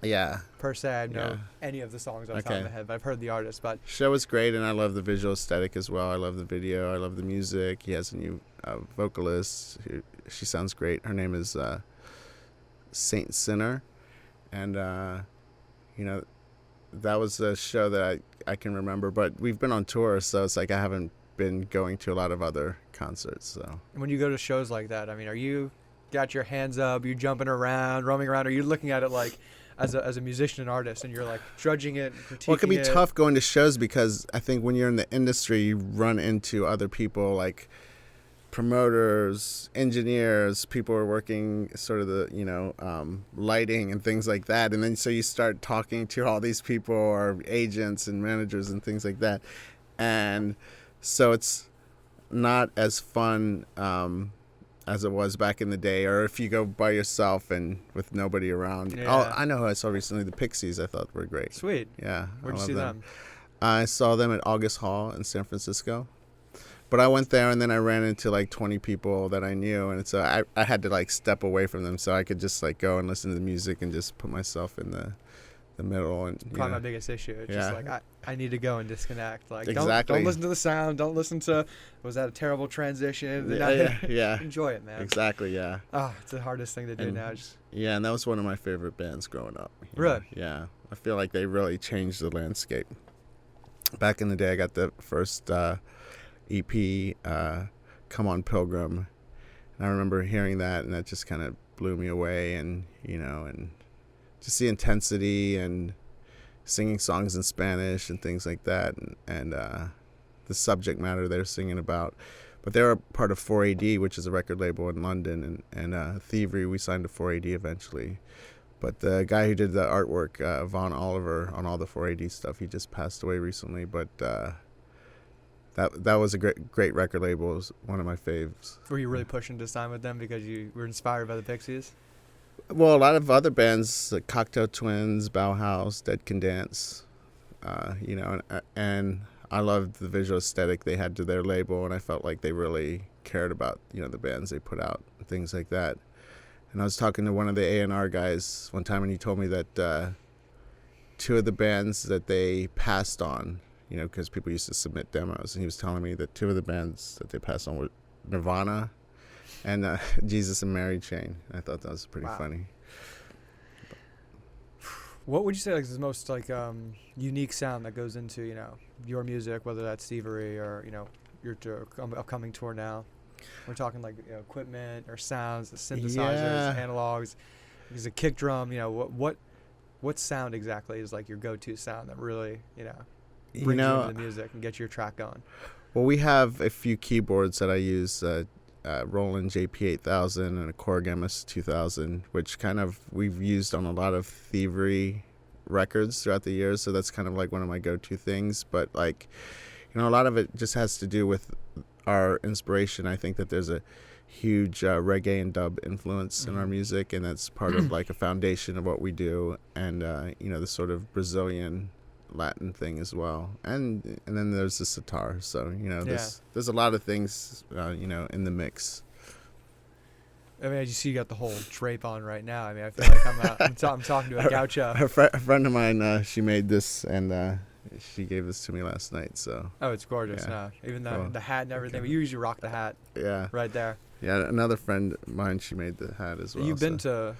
[SPEAKER 1] per se I know
[SPEAKER 2] Yeah.
[SPEAKER 1] any of the songs off the top of my head, but I've heard the artist. But
[SPEAKER 2] show was great, and I love the visual aesthetic as well. I love the video. I love the music. He has a new vocalist. She sounds great. Her name is Saint Sinner, and that was a show that I can remember. But we've been on tour, so it's like I haven't been going to a lot of other concerts. So
[SPEAKER 1] when you go to shows like that, I mean, are you got your hands up, you jumping around, roaming around, or you looking at it like as a musician and artist, and you're like judging it, critiquing
[SPEAKER 2] Well, it can be tough going to shows, because I think when you're in the industry, you run into other people like promoters, engineers, people who are working sort of the lighting and things like that, and then so you start talking to all these people, or agents and managers and things like that, and so it's not as fun as it was back in the day, or if you go by yourself and with nobody around.
[SPEAKER 1] Yeah.
[SPEAKER 2] Oh, I know who I saw recently, the Pixies. I thought were great.
[SPEAKER 1] Sweet.
[SPEAKER 2] Yeah.
[SPEAKER 1] Where'd you see them?
[SPEAKER 2] I saw them at August Hall in San Francisco. But I went there, and then I ran into like 20 people that I knew, and so I had to like step away from them so I could just like go and listen to the music and just put myself in the middle. And
[SPEAKER 1] probably my biggest issue. It's just like I need to go and disconnect. Like
[SPEAKER 2] exactly.
[SPEAKER 1] Don't listen to the sound. Don't listen to was that a terrible transition?
[SPEAKER 2] Yeah.
[SPEAKER 1] Enjoy it, man.
[SPEAKER 2] Exactly. Yeah.
[SPEAKER 1] Oh, it's the hardest thing to do now.
[SPEAKER 2] Yeah, and that was one of my favorite bands growing up.
[SPEAKER 1] Really?
[SPEAKER 2] Yeah. I feel like they really changed the landscape. Back in the day, I got the first EP, Come On Pilgrim, and I remember hearing that, and that just kind of blew me away, and and just the intensity and singing songs in Spanish and things like that, and the subject matter they're singing about. But they're a part of 4AD, which is a record label in London, and Thievery, we signed to 4AD eventually. But the guy who did the artwork, Von Oliver, on all the 4AD stuff, he just passed away recently. But that was a great record label. It was one of my faves.
[SPEAKER 1] Were you really pushing to sign with them because you were inspired by the Pixies?
[SPEAKER 2] Well, a lot of other bands, like Cocktail Twins, Bauhaus, Dead Can Dance, and I loved the visual aesthetic they had to their label, and I felt like they really cared about, the bands they put out and things like that. And I was talking to one of the A&R guys one time, and he told me that two of the bands that they passed on, because people used to submit demos, and he was telling me that two of the bands that they passed on were Nirvana and Jesus and Mary Chain. I thought that was pretty funny.
[SPEAKER 1] What would you say is the most unique sound that goes into your music, whether that's Thievery or your upcoming tour now? We're talking like equipment or sounds, synthesizers, analogs. There's a kick drum. What sound exactly is like your go-to sound that really brings you into the music and gets your track going?
[SPEAKER 2] Well, we have a few keyboards that I use. Roland JP8000 and a Korg MS2000, which kind of we've used on a lot of Thievery records throughout the years. So that's kind of like one of my go-to things. But like, a lot of it just has to do with our inspiration. I think that there's a huge reggae and dub influence in our music, and that's part of like a foundation of what we do. And the sort of Brazilian Latin thing as well, and then there's the sitar. So there's a lot of things in the mix.
[SPEAKER 1] I mean, as you see, you got the whole drape on right now. I mean, I feel like I'm talking to a gaucho.
[SPEAKER 2] A friend of mine, she made this, and she gave this to me last night. So
[SPEAKER 1] it's gorgeous.
[SPEAKER 2] Yeah.
[SPEAKER 1] No, even the hat and everything. Okay. You usually rock the hat.
[SPEAKER 2] Yeah.
[SPEAKER 1] Right there.
[SPEAKER 2] Yeah, another friend of mine, she made the hat as well.
[SPEAKER 1] You've been to?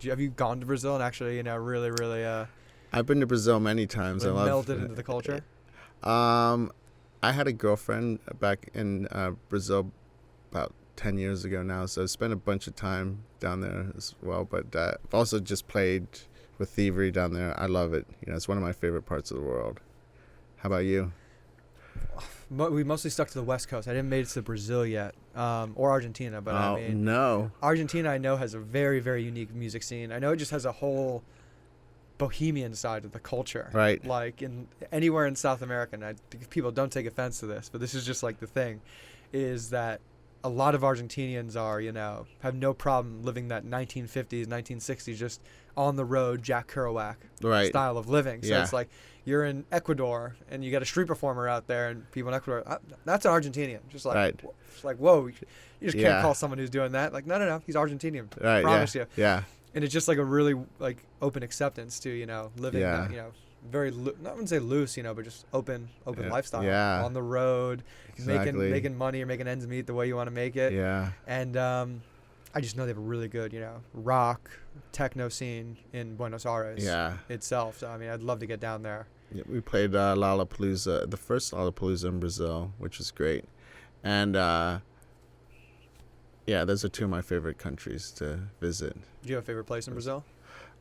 [SPEAKER 1] Have you gone to Brazil and actually, really, really?
[SPEAKER 2] I've been to Brazil many times. I love
[SPEAKER 1] melted into the culture.
[SPEAKER 2] I had a girlfriend back in Brazil about 10 years ago now, so I spent a bunch of time down there as well. But I've also just played with Thievery down there. I love it. It's one of my favorite parts of the world. How about you?
[SPEAKER 1] We mostly stuck to the West Coast. I didn't make it to Brazil yet, or Argentina. But
[SPEAKER 2] no.
[SPEAKER 1] Argentina, I know, has a very, very unique music scene. I know it just has a whole bohemian side of the culture,
[SPEAKER 2] right?
[SPEAKER 1] Like anywhere in South America, and people don't take offense to this, but this is just like the thing, is that a lot of Argentinians are, have no problem living that 1950s, 1960s, just on the road Jack Kerouac style of living. So it's like you're in Ecuador and you got a street performer out there, and people in Ecuador, that's an Argentinian. Just like, it's like, whoa, you just can't call someone who's doing that. Like, no, he's Argentinian.
[SPEAKER 2] Right.
[SPEAKER 1] Promise you.
[SPEAKER 2] Yeah.
[SPEAKER 1] And it's just like a really like open acceptance to, living that, very, I wouldn't say loose, but just open lifestyle.
[SPEAKER 2] Yeah.
[SPEAKER 1] On the road,
[SPEAKER 2] exactly.
[SPEAKER 1] making money or making ends meet the way you want to make it.
[SPEAKER 2] Yeah.
[SPEAKER 1] And I just know they have a really good, rock, techno scene in Buenos Aires itself. So, I mean, I'd love to get down there.
[SPEAKER 2] Yeah, we played Lollapalooza, the first Lollapalooza in Brazil, which was great. And those are two of my favorite countries to visit.
[SPEAKER 1] Do you have a favorite place in Brazil?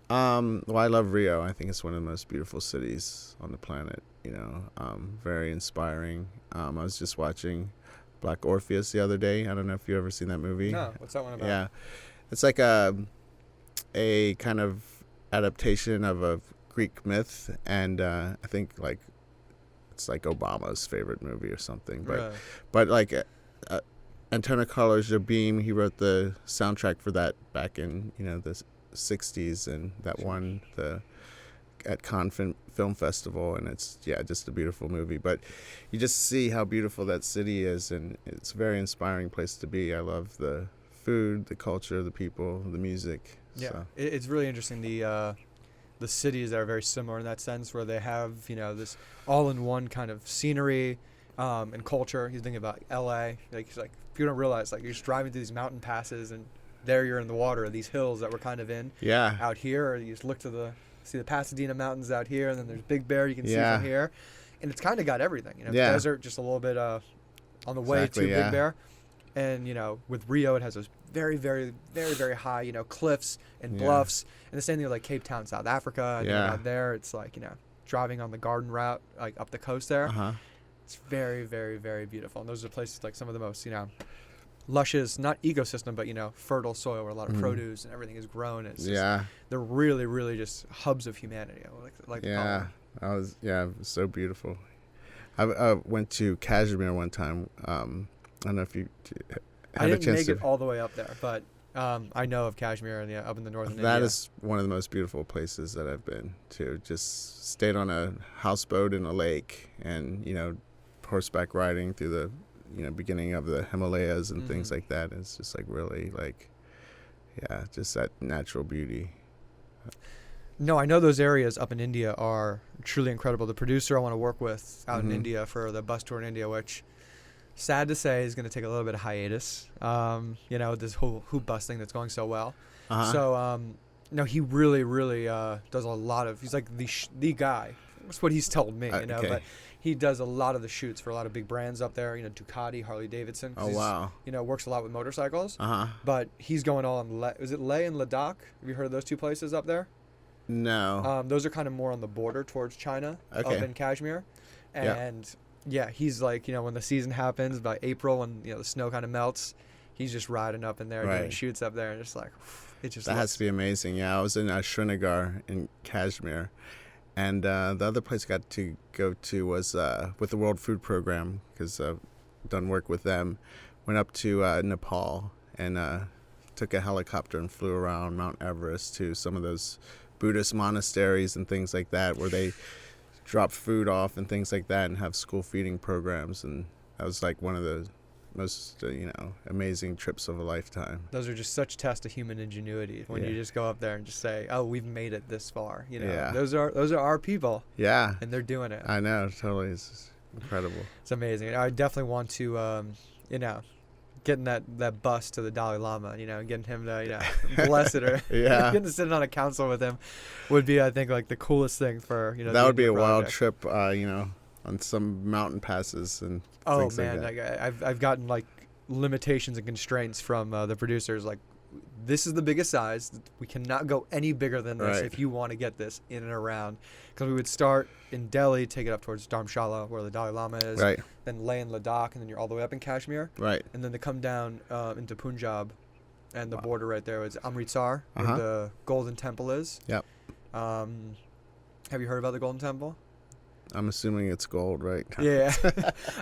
[SPEAKER 2] Well, I love Rio. I think it's one of the most beautiful cities on the planet. Very inspiring. I was just watching Black Orpheus the other day. I don't know if you've ever seen that movie.
[SPEAKER 1] No, what's that one about?
[SPEAKER 2] Yeah, it's like a kind of adaptation of a Greek myth, and I think like it's like Obama's favorite movie or something. But like Antonio Carlos Jobim, he wrote the soundtrack for that back in the 60s, and that won at Cannes Film Festival, and it's just a beautiful movie. But you just see how beautiful that city is, and it's a very inspiring place to be. I love the food, the culture, the people, the music.
[SPEAKER 1] Yeah,
[SPEAKER 2] so.
[SPEAKER 1] It's really interesting. The cities that are very similar in that sense, where they have this all-in-one kind of scenery and culture. He's thinking about L.A. Like you don't realize, like, you're just driving through these mountain passes, and there you're in the water, these hills that we're kind of in.
[SPEAKER 2] Yeah.
[SPEAKER 1] Out here, or you just look to see the Pasadena Mountains out here, and then there's Big Bear you can see from here, and it's kind of got everything. The desert just a little bit on the way to Big Bear, and with Rio it has those very, very, very, very high cliffs and bluffs, and the same thing with like Cape Town, South Africa. And out there, it's like driving on the garden route like up the coast there. It's very, very, very beautiful, and those are places like some of the most luscious, not ecosystem, but fertile soil where a lot of produce and everything is grown. It's just, they're really, really just hubs of humanity.
[SPEAKER 2] It was so beautiful. I went to Kashmir one time. I don't know if you had a chance to.
[SPEAKER 1] I didn't make it all the way up there, but I know of Kashmir and up in the northern India.
[SPEAKER 2] That is one of the most beautiful places that I've been to. Just stayed on a houseboat in a lake, and horseback riding through the beginning of the Himalayas and things like that. It's just like really just that natural beauty.
[SPEAKER 1] No, I know those areas up in India are truly incredible. The producer I want to work with out in India for the bus tour in India, which, sad to say, is going to take a little bit of hiatus. This whole hoop bus thing that's going so well. So, he really, really does a lot of. He's like the guy. That's what he's told me.
[SPEAKER 2] Okay.
[SPEAKER 1] But he does a lot of the shoots for a lot of big brands up there. Ducati, Harley Davidson.
[SPEAKER 2] Oh wow.
[SPEAKER 1] Works a lot with motorcycles. But he's going on. Is it Leh and Ladakh? Have you heard of those two places up there?
[SPEAKER 2] No.
[SPEAKER 1] Those are kind of more on the border towards China, up in Kashmir, and yeah, he's like, when the season happens, by April, when, the snow kind of melts, he's just riding up in there, doing shoots up there, and just like, it just
[SPEAKER 2] That has to be amazing. Yeah, I was in Srinagar in Kashmir, and the other place I got to go to was with the World Food Program, because I've done work with them. Went up to Nepal and took a helicopter and flew around Mount Everest to some of those Buddhist monasteries and things like that, where they drop food off and things like that and have school feeding programs. And that was like one of the most, amazing trips of a lifetime.
[SPEAKER 1] Those are just such tests of human ingenuity when you just go up there and just say, oh, we've made it this far. Those are our people.
[SPEAKER 2] Yeah.
[SPEAKER 1] And they're doing it.
[SPEAKER 2] I know, totally. It's incredible.
[SPEAKER 1] It's amazing. I definitely want to, getting that bus to the Dalai Lama, getting him to, bless it, or getting to sit on a council with him would be, I think, like the coolest thing for,
[SPEAKER 2] that would be a wild trip, on some mountain passes and things like that.
[SPEAKER 1] I've gotten like limitations and constraints from the producers, like, this is the biggest size. We cannot go any bigger than this if you want to get this in and around. Because we would start in Delhi, take it up towards Dharamshala, where the Dalai Lama is, then lay in Ladakh, and then you're all the way up in Kashmir. And then they come down into Punjab, and the border right there is Amritsar, where the Golden Temple is. Have you heard about the Golden Temple?
[SPEAKER 2] I'm assuming it's gold, right?
[SPEAKER 1] Yeah.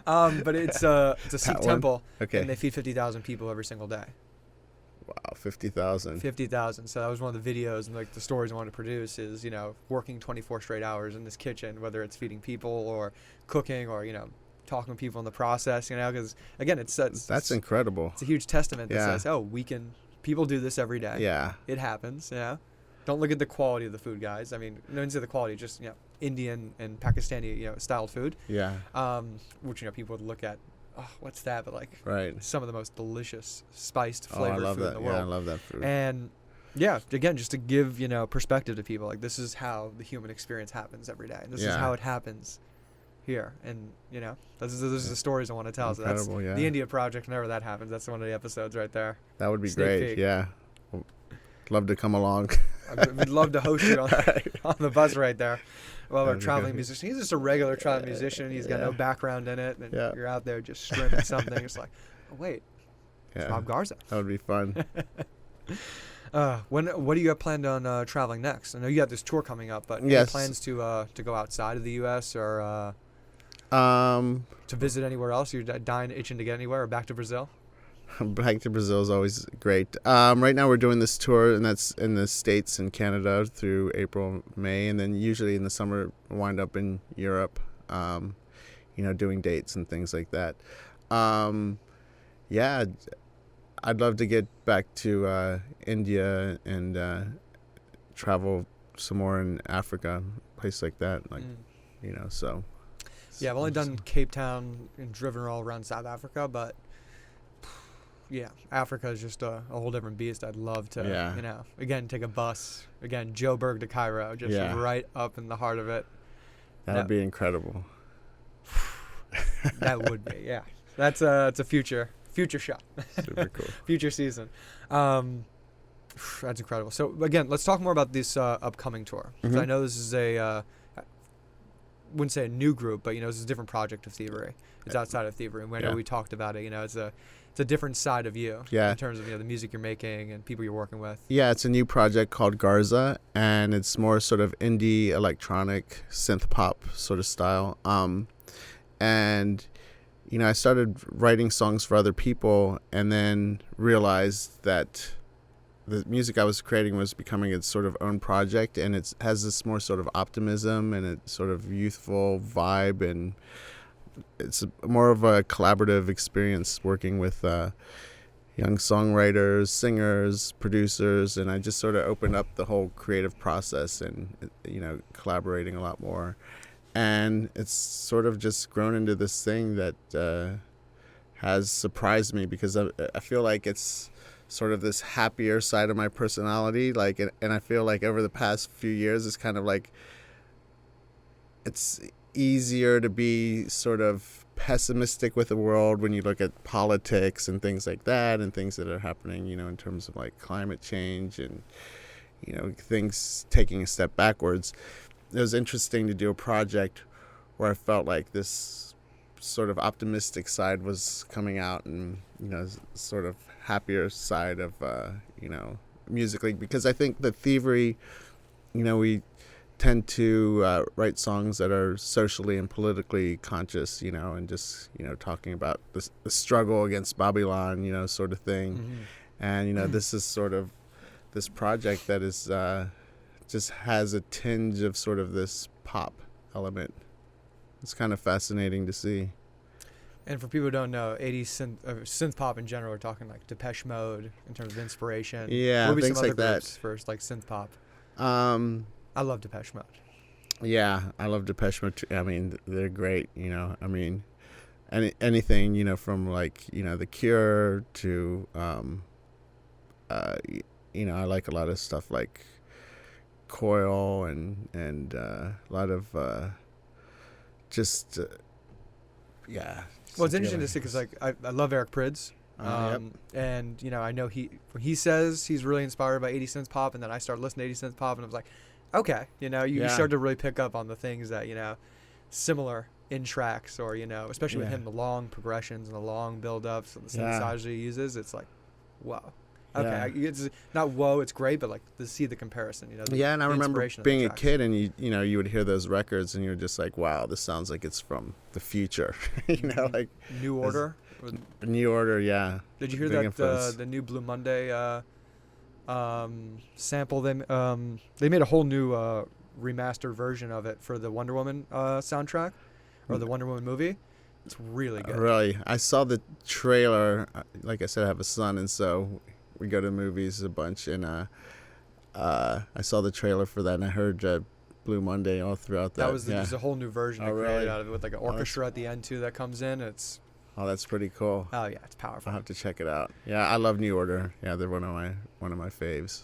[SPEAKER 1] But it's a Sikh temple, and they feed 50,000 people every single day.
[SPEAKER 2] Wow, 50,000.
[SPEAKER 1] 50,000. So that was one of the videos and like the stories I wanted to produce is, working 24 straight hours in this kitchen, whether it's feeding people or cooking or, talking to people in the process, because again, that's
[SPEAKER 2] incredible.
[SPEAKER 1] It's a huge testament that says, people do this every day.
[SPEAKER 2] Yeah.
[SPEAKER 1] It happens. Yeah. Don't look at the quality of the food, guys. I mean, no one's the quality, just, Indian and Pakistani, styled food.
[SPEAKER 2] Yeah.
[SPEAKER 1] Which, people would look at, oh, what's that? But like,
[SPEAKER 2] some
[SPEAKER 1] of the most delicious, spiced, flavored food in the world.
[SPEAKER 2] Yeah, I love that food.
[SPEAKER 1] And yeah, again, just to give perspective to people, like this is how the human experience happens every day. This is how it happens here, and those are the stories I want to tell.
[SPEAKER 2] Incredible,
[SPEAKER 1] so that's the India project. Whenever that happens, that's one of the episodes right there.
[SPEAKER 2] That would be great. Peek. Yeah, love to come along.
[SPEAKER 1] We'd love to host you on the bus right there. Well, our traveling musician. He's just a regular traveling musician. He's got no background in it. And you're out there just strimming something. It's like, oh, wait, it's Bob Garza.
[SPEAKER 2] That would be fun.
[SPEAKER 1] What do you have planned on traveling next? I know you got this tour coming up, but any plans to go outside of the U.S. or to visit anywhere else? You're itching to get anywhere, or back to Brazil?
[SPEAKER 2] Back to Brazil is always great. Right now we're doing this tour, and that's in the States and Canada through April, May, and then usually in the summer wind up in Europe, doing dates and things like that. I'd love to get back to India and travel some more in Africa, place like that, so.
[SPEAKER 1] Yeah, I've only done Cape Town and driven all around South Africa, but yeah, Africa is just a whole different beast. I'd love to, again, take a bus, Joburg to Cairo, just right up in the heart of it.
[SPEAKER 2] That would be incredible.
[SPEAKER 1] That would be, yeah. It's a future shot.
[SPEAKER 2] Super cool.
[SPEAKER 1] Future season. That's incredible. So again, let's talk more about this upcoming tour. Because I know this is wouldn't say a new group, but this is a different project of Thievery. It's outside of Thievery, and I know we talked about it. It's a different side of you in terms of the music you're making and people you're working with.
[SPEAKER 2] Yeah, it's a new project called Garza, and it's more sort of indie electronic synth pop sort of style. And I started writing songs for other people, and then realized that the music I was creating was becoming its sort of own project, and it has this more sort of optimism and a sort of youthful vibe, and it's more of a collaborative experience working with young songwriters, singers, producers, and I just sort of opened up the whole creative process and collaborating a lot more, and it's sort of just grown into this thing that has surprised me, because I feel like it's sort of this happier side of my personality, and I feel like over the past few years it's kind of like it's easier to be sort of pessimistic with the world when you look at politics and things like that, and things that are happening in terms of like climate change and things taking a step backwards. It was interesting to do a project where I felt like this sort of optimistic side was coming out, and sort of happier side of musically, because I think that Thievery, we tend to write songs that are socially and politically conscious, and just talking about the struggle against Babylon, sort of thing.
[SPEAKER 1] Mm-hmm.
[SPEAKER 2] And this is sort of this project that is just has a tinge of sort of this pop element. It's kind of fascinating to see.
[SPEAKER 1] And for people who don't know, 80s synth pop in general, we're talking like Depeche Mode in terms of inspiration.
[SPEAKER 2] Yeah,
[SPEAKER 1] what would be
[SPEAKER 2] things
[SPEAKER 1] some
[SPEAKER 2] like
[SPEAKER 1] other
[SPEAKER 2] that.
[SPEAKER 1] groups for like synth pop?
[SPEAKER 2] I
[SPEAKER 1] love Depeche Mode.
[SPEAKER 2] Yeah, I love Depeche Mode too. I mean, they're great. I mean, anything from like The Cure to I like a lot of stuff like Coil and a lot of just yeah.
[SPEAKER 1] Well, it's interesting to see because like I love Eric Prydz.
[SPEAKER 2] Yep.
[SPEAKER 1] And I know when he says he's really inspired by 80 synth pop, and then I start listening to 80 synth pop, and I was like, okay, you start to really pick up on the things that similar in tracks, or especially with him, the long progressions and the long build-ups and the synthesizer he uses. It's like, whoa. Okay, it's not whoa, it's great, but like to see the comparison,
[SPEAKER 2] and I remember being a kid, and you would hear those records, and you're just like, wow, this sounds like it's from the future, like
[SPEAKER 1] New Order.
[SPEAKER 2] New Order, yeah.
[SPEAKER 1] Did you hear that the new Blue Monday sample? They made a whole new remastered version of it for the Wonder Woman soundtrack, or the Wonder Woman movie. It's really good.
[SPEAKER 2] Really, I saw the trailer. Like I said, I have a son, and so we go to movies a bunch, and I saw the trailer for that, and I heard Blue Monday all throughout that.
[SPEAKER 1] There's a whole new version created out of it with like an orchestra at the end too that comes in.
[SPEAKER 2] Oh, that's pretty cool.
[SPEAKER 1] Oh yeah, it's powerful.
[SPEAKER 2] I'll have to check it out. Yeah, I love New Order. Yeah, they're one of my faves.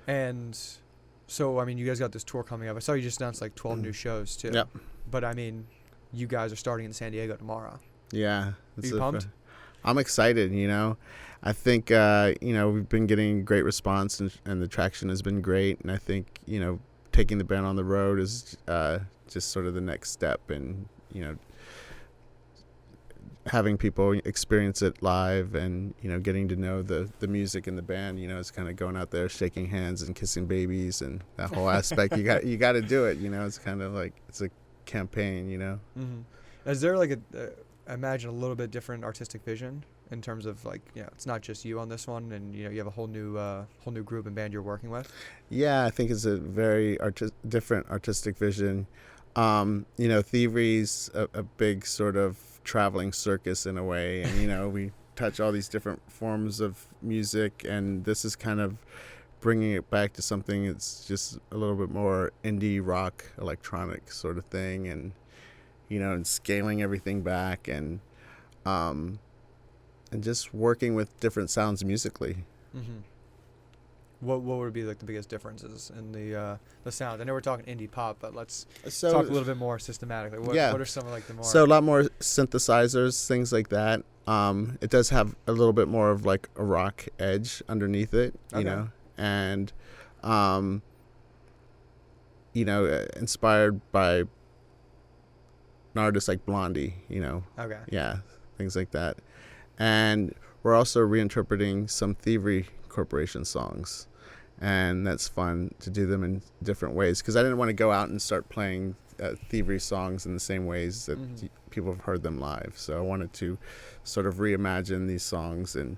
[SPEAKER 1] And so, I mean, you guys got this tour coming up. I saw you just announced like 12 new shows too.
[SPEAKER 2] Yep.
[SPEAKER 1] But I mean, you guys are starting in San Diego tomorrow.
[SPEAKER 2] Yeah.
[SPEAKER 1] Are you pumped?
[SPEAKER 2] I'm excited. I think we've been getting great response, and the traction has been great. And I think taking the band on the road is just sort of the next step, and having people experience it live, and getting to know the music and the band, it's kind of going out there shaking hands and kissing babies, and that whole aspect. you got to do it. It's kind of like it's a campaign.
[SPEAKER 1] Mm-hmm. Is there like I imagine a little bit different artistic vision in terms of like it's not just you on this one, and you have a whole new group and band you're working with? Yeah,
[SPEAKER 2] I think it's a very different artistic vision. Thievery's a big sort of traveling circus in a way, and we touch all these different forms of music, and this is kind of bringing it back to something that's just a little bit more indie rock, electronic sort of thing, and and scaling everything back, and just working with different sounds musically.
[SPEAKER 1] Mm-hmm. What would be like the biggest differences in the sound? I know we're talking indie pop, but let's talk a little bit more systematically. What are some of like the more?
[SPEAKER 2] So a lot more synthesizers, things like that. It does have a little bit more of like a rock edge underneath it, and inspired by an artist like Blondie,
[SPEAKER 1] Okay.
[SPEAKER 2] Yeah, things like that. And we're also reinterpreting some Thievery Corporation songs, and that's fun to do them in different ways, because I didn't want to go out and start playing Thievery songs in the same ways that people have heard them live. So I wanted to sort of reimagine these songs and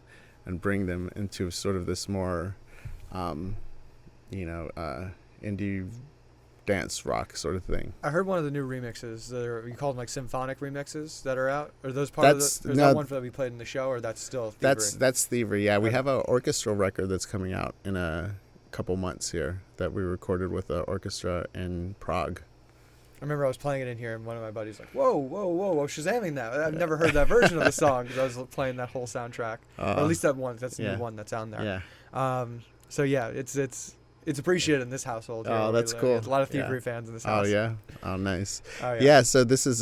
[SPEAKER 2] bring them into sort of this more indie dance rock sort of thing.
[SPEAKER 1] I heard one of the new remixes you call them like symphonic remixes that are out. Are those part of the? Is that one that we played in the show, or that's still Thievery?
[SPEAKER 2] That's Thievery. Yeah, we have an orchestral record that's coming out in a couple months here that we recorded with an orchestra in Prague.
[SPEAKER 1] I remember I was playing it in here, and one of my buddies was like, whoa, Shazamming that. I've never heard that version of the song, because I was playing that whole soundtrack, or at least that one. That's the new one that's on there.
[SPEAKER 2] Yeah.
[SPEAKER 1] So yeah, it's appreciated in this household.
[SPEAKER 2] Oh, that's cool.
[SPEAKER 1] There's a lot of Thievery fans in this house.
[SPEAKER 2] Oh, yeah. Oh, nice.
[SPEAKER 1] Oh, yeah.
[SPEAKER 2] Yeah, so this is,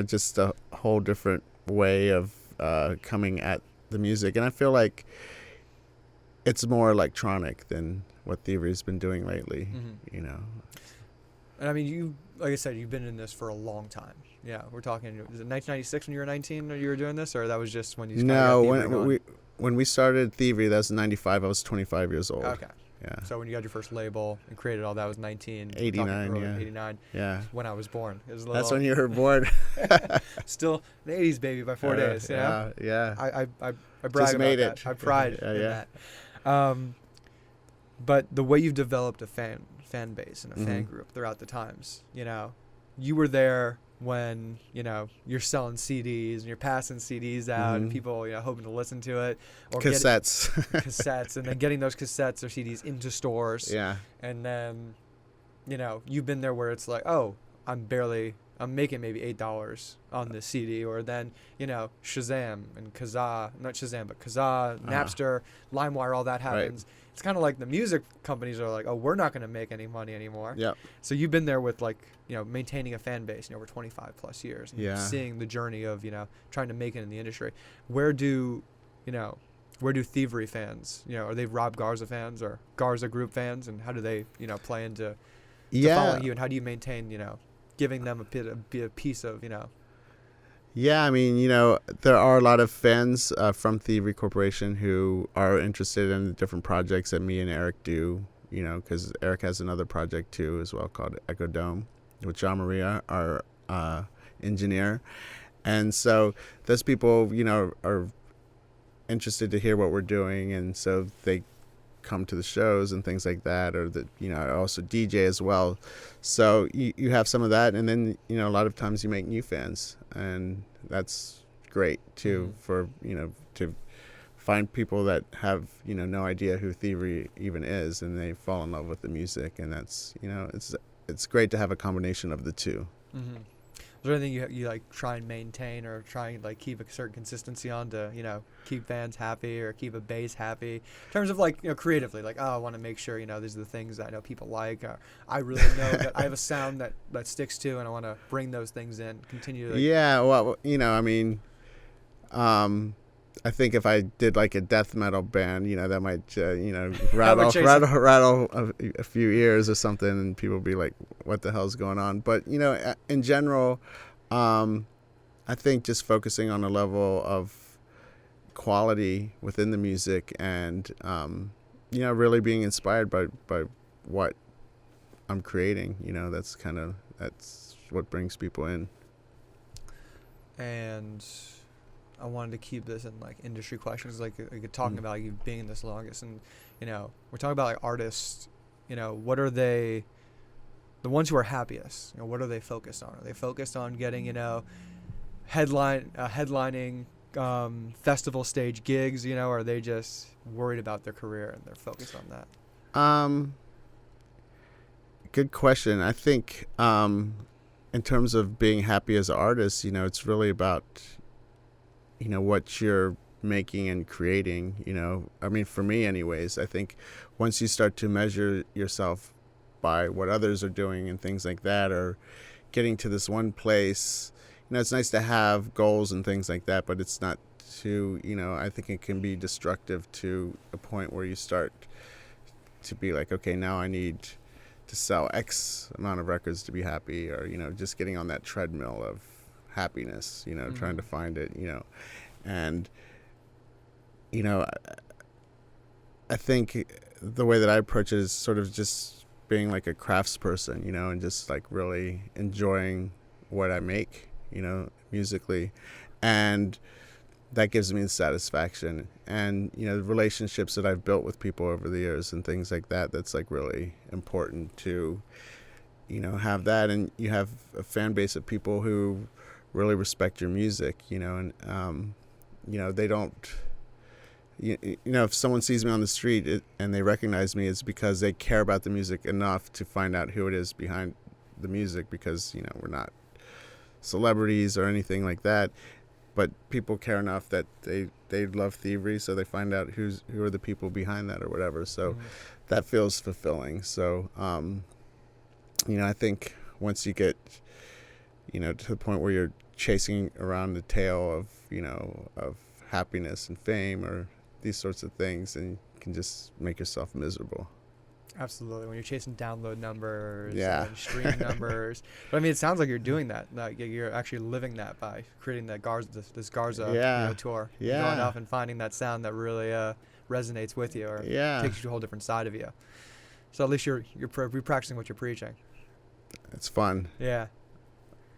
[SPEAKER 2] just a whole different way of coming at the music. And I feel like it's more electronic than what Thievery's been doing lately,
[SPEAKER 1] And I mean, you, like I said, you've been in this for a long time. Yeah, we're talking. Was it 1996 when you were 19 or you were doing this, or that was just when you?
[SPEAKER 2] No, when we started Thievery, that was 95. I was 25 years old.
[SPEAKER 1] Okay.
[SPEAKER 2] Yeah.
[SPEAKER 1] So when you got your first label and created all that was
[SPEAKER 2] 1989. Yeah.
[SPEAKER 1] 89.
[SPEAKER 2] Yeah.
[SPEAKER 1] When I was born. It was
[SPEAKER 2] That's when you were born.
[SPEAKER 1] Still an 80s baby by 4 days. You know?
[SPEAKER 2] Yeah.
[SPEAKER 1] I brag
[SPEAKER 2] Just
[SPEAKER 1] about
[SPEAKER 2] made
[SPEAKER 1] that.
[SPEAKER 2] it.
[SPEAKER 1] I pride in that. But the way you've developed a fan base and a fan group throughout the times, you know, you were there when, you know, you're selling CDs and you're passing CDs out and people, you know, hoping to listen to it. Or cassettes, and then getting those cassettes or CDs into stores.
[SPEAKER 2] Yeah.
[SPEAKER 1] And then, you know, you've been there where it's like, oh, I'm making maybe $8 on this CD. Or then, you know, Shazam and Kazaa, not Shazam, but Kazaa, Napster, LimeWire, all that happens. Right. It's kind of like the music companies are like, oh, we're not going to make any money anymore.
[SPEAKER 2] Yeah.
[SPEAKER 1] So you've been there with, like, you know, maintaining a fan base, you know, over 25 plus years. And seeing the journey of, you know, trying to make it in the industry. Where do Thievery fans, you know, are they Rob Garza fans or Garza group fans? And how do they, you know, play into following you? And how do you maintain, you know, giving them a piece of, you know?
[SPEAKER 2] Yeah, I mean, you know, there are a lot of fans from Thievery Corporation who are interested in the different projects that me and Eric do, you know, because Eric has another project too as well called Echo Dome with John Maria, our engineer. And so those people, you know, are interested to hear what we're doing, and so they come to the shows and things like that, or that, you know, I also DJ as well. So you have some of that, and then, you know, a lot of times you make new fans, and that's great too, for, you know, to find people that have, you know, no idea who Thievery even is, and they fall in love with the music, and that's, you know, it's great to have a combination of the two.
[SPEAKER 1] Is there anything you like try and maintain or try and like keep a certain consistency on to, you know, keep fans happy or keep a base happy in terms of, like, you know, creatively, like, oh, I want to make sure, you know, these are the things that I know people like, or I really know that I have a sound that sticks to, and I want to bring those things in, continue to,
[SPEAKER 2] yeah, well, you know, I mean, I think if I did like a death metal band, you know, that might, you know, rattle a few ears or something, and people would be like, what the hell's going on? But, you know, in general, I think just focusing on a level of quality within the music, and, you know, really being inspired by what I'm creating, you know, that's what brings people in.
[SPEAKER 1] And I wanted to keep this in, like, industry questions, like talking about you being in this longest, and, you know, we're talking about, like, artists, you know, what are they, the ones who are happiest, you know, what are they focused on? Are they focused on getting, you know, headlining festival stage gigs, you know, or are they just worried about their career and they're focused on that?
[SPEAKER 2] Good question. I think in terms of being happy as an artist, you know, it's really about, you know, what you're making and creating, you know. I mean, for me anyways, I think once you start to measure yourself by what others are doing and things like that, or getting to this one place, you know, it's nice to have goals and things like that, but it's not too, you know, I think it can be destructive to a point where you start to be like, okay, now I need to sell X amount of records to be happy, or, you know, just getting on that treadmill of happiness, you know, trying to find it, you know. And, you know, I think the way that I approach it is sort of just being like a craftsperson, you know, and just like really enjoying what I make, you know, musically. And that gives me the satisfaction. And, you know, the relationships that I've built with people over the years and things like that, that's like really important to, you know, have that. And you have a fan base of people who really respect your music, you know, and, you know, they don't, you know, if someone sees me on the street and they recognize me, it's because they care about the music enough to find out who it is behind the music, because, you know, we're not celebrities or anything like that, but people care enough that they love Thievery, so they find out who are the people behind that or whatever. So that feels fulfilling. So, you know, I think once you get, you know, to the point where you're chasing around the tail of, you know, of happiness and fame or these sorts of things, and you can just make yourself miserable.
[SPEAKER 1] Absolutely. When you're chasing download numbers
[SPEAKER 2] Yeah.
[SPEAKER 1] and stream numbers. But I mean, it sounds like you're doing that. Like you're actually living that by creating that Garza, this Garza tour.
[SPEAKER 2] Yeah.
[SPEAKER 1] Going off and finding that sound that really resonates with you or takes you to a whole different side of you. So at least you're practicing what you're preaching.
[SPEAKER 2] It's fun.
[SPEAKER 1] Yeah.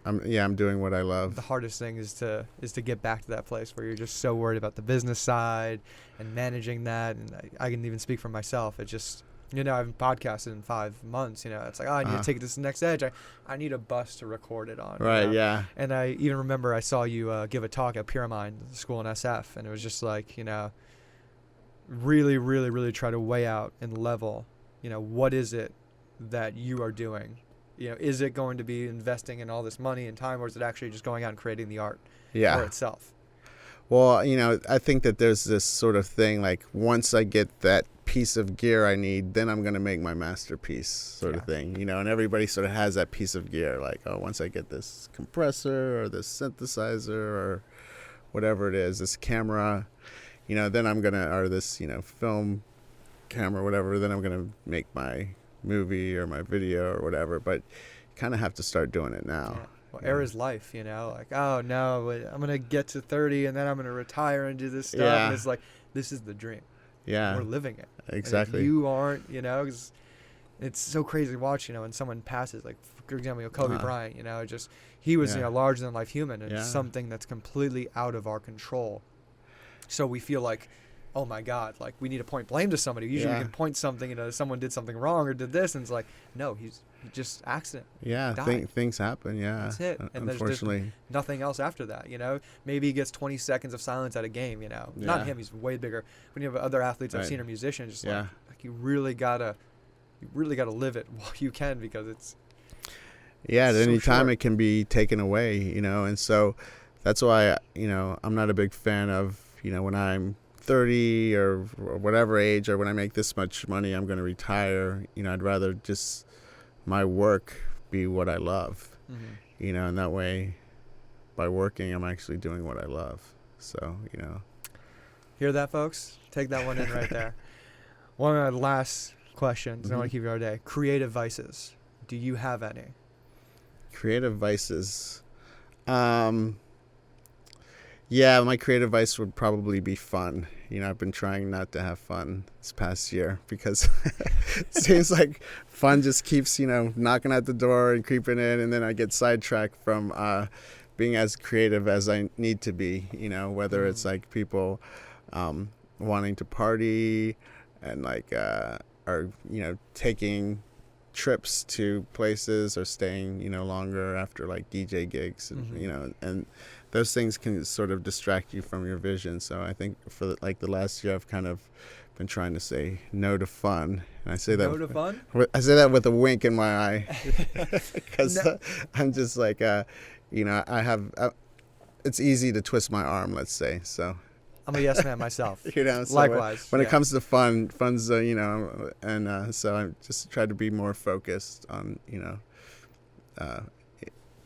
[SPEAKER 2] I'm doing what I love.
[SPEAKER 1] The hardest thing is to get back to that place where you're just so worried about the business side and managing that. And I can even speak for myself. It just, I haven't podcasted in 5 months. It's like, I need to take it to this next edge. I need a bus to record it on.
[SPEAKER 2] Right. Yeah.
[SPEAKER 1] And I even remember I saw you give a talk at Pyramind School in SF, and it was just like, really, really, really try to weigh out and level, what is it that you are doing? Is it going to be investing in all this money and time, or is it actually just going out and creating the art for itself?
[SPEAKER 2] Well, I think that there's this sort of thing, like once I get that piece of gear I need, then I'm going to make my masterpiece sort of thing, and everybody sort of has that piece of gear, like, oh, once I get this compressor or this synthesizer or whatever it is, this camera, then I'm going to, or this, film camera, whatever, then I'm going to make my movie or my video or whatever, but you kind of have to start doing it now.
[SPEAKER 1] Well, era's life, like, oh no, I'm gonna get to 30 and then I'm gonna retire and do this stuff. And it's like, this is the dream. We're living it.
[SPEAKER 2] Exactly.
[SPEAKER 1] And if you aren't, 'cause it's so crazy to watch, when someone passes, like for example, Kobe Bryant, he was larger than life human, and something that's completely out of our control. So we feel like, oh my God, like we need to point blame to somebody. Usually we can point something, someone did something wrong or did this, and it's like, no, he just accident.
[SPEAKER 2] Yeah, things happen. Yeah,
[SPEAKER 1] that's it. And
[SPEAKER 2] unfortunately,
[SPEAKER 1] there's nothing else after that. Maybe he gets 20 seconds of silence at a game. Not him. He's way bigger. When you have other athletes I've seen or musicians, just like you really gotta live it while you can, because it's
[SPEAKER 2] at any time it can be taken away. And so that's why I'm not a big fan of when I'm 30 or whatever age, or when I make this much money, I'm going to retire. I'd rather just my work be what I love, and that way by working, I'm actually doing what I love. So,
[SPEAKER 1] Hear that, folks? Take that one in right there. One of the last questions, I want to keep you all day. Creative vices. Do you have any?
[SPEAKER 2] Creative vices. My creative vice would probably be fun. I've been trying not to have fun this past year because it seems like fun just keeps, knocking at the door and creeping in, and then I get sidetracked from being as creative as I need to be, whether it's like people wanting to party and like or taking trips to places or staying longer after like DJ gigs and and those things can sort of distract you from your vision. So I think for the last year I've kind of been trying to say no to fun, and I say that
[SPEAKER 1] no to fun.
[SPEAKER 2] I say that with a wink in my eye because I'm just like I have it's easy to twist my arm, let's say. So
[SPEAKER 1] I'm a yes man myself.
[SPEAKER 2] So
[SPEAKER 1] likewise.
[SPEAKER 2] When it comes to fun's and so I just try to be more focused on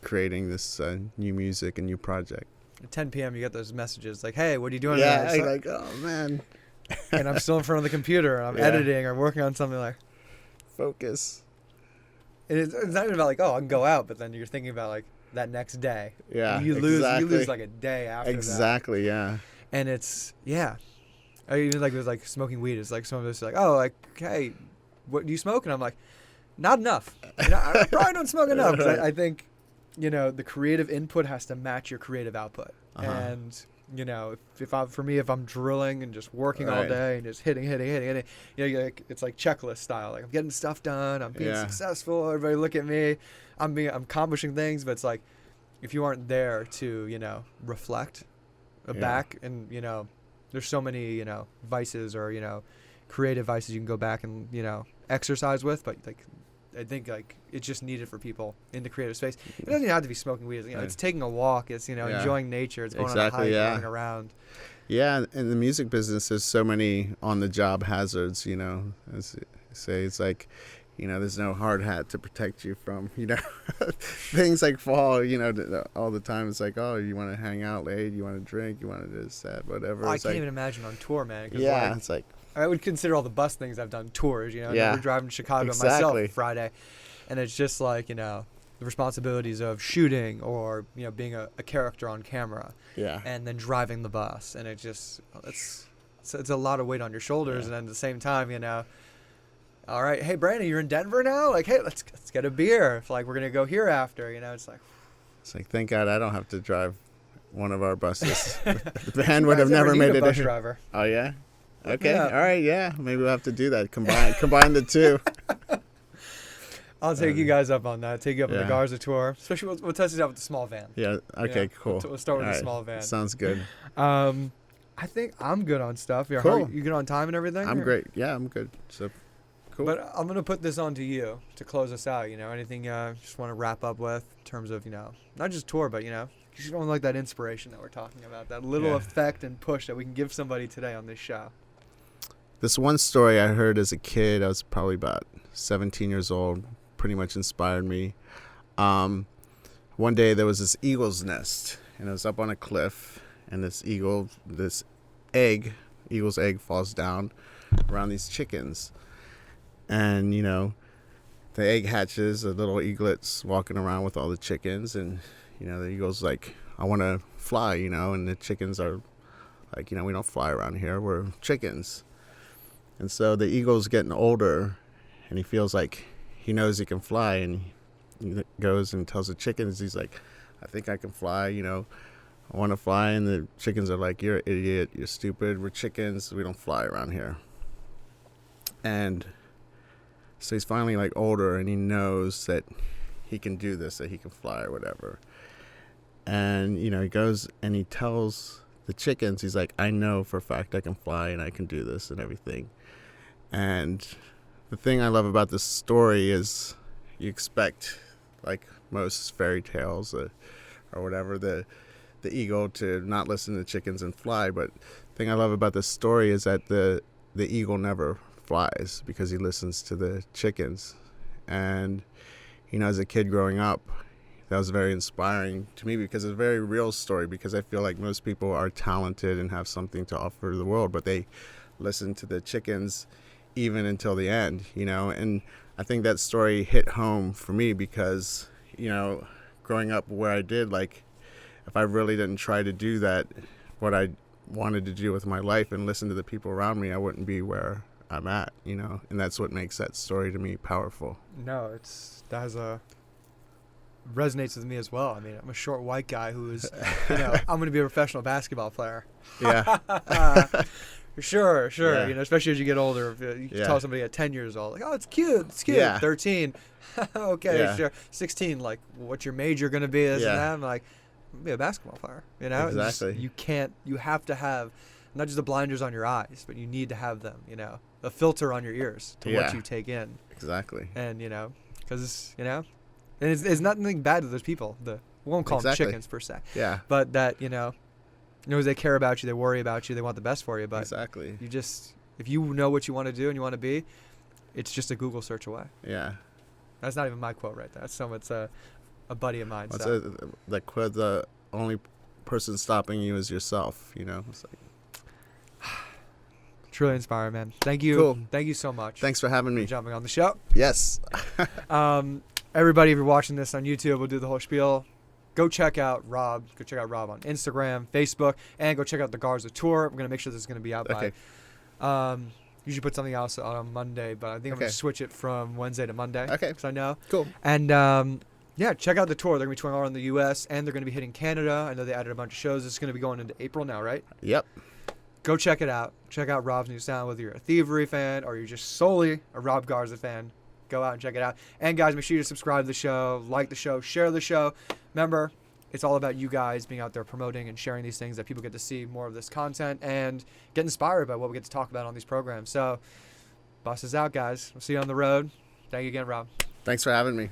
[SPEAKER 2] creating this new music and new project.
[SPEAKER 1] At 10 p.m. you get those messages like, "Hey, what are you doing?"
[SPEAKER 2] Yeah, I'm like, oh man.
[SPEAKER 1] And I'm still in front of the computer. And I'm editing or working on something, like
[SPEAKER 2] focus.
[SPEAKER 1] And it's not even about like, oh, I can go out, but then you're thinking about like that next day.
[SPEAKER 2] Yeah,
[SPEAKER 1] you lose like a day after that.
[SPEAKER 2] Exactly. Yeah.
[SPEAKER 1] And it's I even like with like smoking weed. It's like someone was like, oh, like, hey, what do you smoke? And I'm like, not enough. I probably don't smoke enough because I think the creative input has to match your creative output. And if I'm drilling and just working all day and just hitting, it's like checklist style. Like I'm getting stuff done. I'm being successful. Everybody look at me. I'm accomplishing things. But it's like if you aren't there to reflect back, and there's so many vices or creative vices you can go back and exercise with, but like I think like it's just needed for people in the creative space. It doesn't even have to be smoking weed. It's taking a walk. It's enjoying nature. It's going on a hike, running around.
[SPEAKER 2] Yeah, in the music business, there's so many on-the-job hazards. As you say, it's like there's no hard hat to protect you from things like fall. All the time. It's like, oh, you want to hang out late, you want to drink, you want to do this, that, whatever.
[SPEAKER 1] I can't even imagine on tour, man.
[SPEAKER 2] Yeah, it's like
[SPEAKER 1] I would consider all the bus things I've done tours. You know,
[SPEAKER 2] Yeah.
[SPEAKER 1] we're driving to Chicago
[SPEAKER 2] Exactly.
[SPEAKER 1] myself Friday, and it's just like, you know, the responsibilities of shooting or, you know, being a character on camera,
[SPEAKER 2] Yeah.
[SPEAKER 1] and then driving the bus, and it's a lot of weight on your shoulders,
[SPEAKER 2] Yeah.
[SPEAKER 1] and then at the same time, you know, all right, hey Brandon, you're in Denver now. Like, hey, let's get a beer. If, like, we're gonna go here after. You know, it's like
[SPEAKER 2] Thank God I don't have to drive one of our buses. The band would
[SPEAKER 1] guys
[SPEAKER 2] have never
[SPEAKER 1] ever
[SPEAKER 2] made
[SPEAKER 1] need a
[SPEAKER 2] it.
[SPEAKER 1] bus driver.
[SPEAKER 2] Oh yeah. Okay.
[SPEAKER 1] Yeah.
[SPEAKER 2] All right. Yeah. Maybe we'll have to do that. Combine the two.
[SPEAKER 1] I'll take you guys up on that. Take you up on the
[SPEAKER 2] Yeah.
[SPEAKER 1] Garza tour. Especially we'll test it out with the small van.
[SPEAKER 2] Yeah. Okay.
[SPEAKER 1] Yeah,
[SPEAKER 2] Cool.
[SPEAKER 1] We'll start with
[SPEAKER 2] All
[SPEAKER 1] the
[SPEAKER 2] right.
[SPEAKER 1] small van.
[SPEAKER 2] Sounds good.
[SPEAKER 1] I think I'm good on stuff. Yeah,
[SPEAKER 2] Cool.
[SPEAKER 1] You good on time and everything?
[SPEAKER 2] I'm
[SPEAKER 1] Or-
[SPEAKER 2] great. Yeah. I'm good. So cool.
[SPEAKER 1] But I'm gonna put this on to you to close us out. You know, anything just want to wrap up with in terms of, you know, not just tour, but, you know, you don't like that inspiration that we're talking about, that little
[SPEAKER 2] Yeah.
[SPEAKER 1] effect and push that we can give somebody today on this show.
[SPEAKER 2] This one story I heard as a kid, I was probably about 17 years old, pretty much inspired me. One day there was this eagle's nest, and it was up on a cliff, and this eagle's egg falls down around these chickens. And, you know, the egg hatches, the little eaglet's walking around with all the chickens, and, you know, the eagle's like, I want to fly, you know, and the chickens are like, you know, we don't fly around here, we're chickens. And so the eagle's getting older, and he feels like he knows he can fly, and he goes and tells the chickens, he's like, I think I can fly, you know, I want to fly. And the chickens are like, you're an idiot, you're stupid, we're chickens, we don't fly around here. And so he's finally like older, and he knows that he can do this, that he can fly or whatever. And, you know, he goes and he tells the chickens, he's like, I know for a fact I can fly and I can do this and everything. And the thing I love about this story is you expect, like most fairy tales or whatever, the eagle to not listen to the chickens and fly. But the thing I love about this story is that the eagle never flies because he listens to the chickens. And, you know, as a kid growing up, that was very inspiring to me because it's a very real story, because I feel like most people are talented and have something to offer the world, but they listen to the chickens even until the end, you know. And I think that story hit home for me because, you know, growing up where I did, like, if I really didn't try to do that, what I wanted to do with my life and listen to the people around me, I wouldn't be where I'm at, you know. And that's what makes that story to me powerful.
[SPEAKER 1] No, resonates with me as well. I mean, I'm a short white guy who is, you know, I'm going to be a professional basketball player.
[SPEAKER 2] Yeah.
[SPEAKER 1] Sure.
[SPEAKER 2] Yeah.
[SPEAKER 1] You know, especially as you get older. If you can tell somebody at 10 years old, like, oh, it's cute.
[SPEAKER 2] Yeah.
[SPEAKER 1] 13. Okay,
[SPEAKER 2] Yeah.
[SPEAKER 1] sure. 16, like, what's your major going to be? This and
[SPEAKER 2] Yeah.
[SPEAKER 1] that. I'm like, I'm gonna be a basketball player. You know,
[SPEAKER 2] Exactly.
[SPEAKER 1] You have to have not just the blinders on your eyes, but you need to have them, you know, a filter on your ears to what
[SPEAKER 2] Yeah.
[SPEAKER 1] you take in.
[SPEAKER 2] Exactly.
[SPEAKER 1] And, you know, because, you know, and it's nothing bad to those people. We won't call them chickens per se.
[SPEAKER 2] Yeah.
[SPEAKER 1] But that, you know, they care about you, they worry about you, they want the best for you. But
[SPEAKER 2] exactly.
[SPEAKER 1] you just, if you know what you want to do and you want to be, it's just a Google search away.
[SPEAKER 2] Yeah.
[SPEAKER 1] That's not even my quote right there. It's a buddy of mine.
[SPEAKER 2] That quote, the only person stopping you is yourself, you know. It's like,
[SPEAKER 1] truly inspiring, man. Thank you.
[SPEAKER 2] Cool.
[SPEAKER 1] Thank you so much.
[SPEAKER 2] Thanks for having me.
[SPEAKER 1] For jumping on the show.
[SPEAKER 2] Yes.
[SPEAKER 1] Everybody, if you're watching this on YouTube, we'll do the whole spiel. Go check out Rob. Go check out Rob on Instagram, Facebook, and go check out the Garza tour. I'm gonna make sure this is gonna be out by. Usually put something else out on Monday, but I think I'm gonna switch it from Wednesday to Monday.
[SPEAKER 2] Okay.
[SPEAKER 1] Because I know.
[SPEAKER 2] Cool.
[SPEAKER 1] And yeah, check out the tour. They're gonna be touring all around the U.S. and they're gonna be hitting Canada. I know they added a bunch of shows. It's gonna be going into April now, right?
[SPEAKER 2] Yep.
[SPEAKER 1] Go check it out. Check out Rob's new sound, whether you're a Thievery fan or you're just solely a Rob Garza fan. Go out and check it out. And guys, make sure you subscribe to the show, like the show, share the show. Remember, it's all about you guys being out there promoting and sharing these things that people get to see more of this content and get inspired by what we get to talk about on these programs. So, bust us out, guys. We'll see you on the road. Thank you again, Rob.
[SPEAKER 2] Thanks for having me.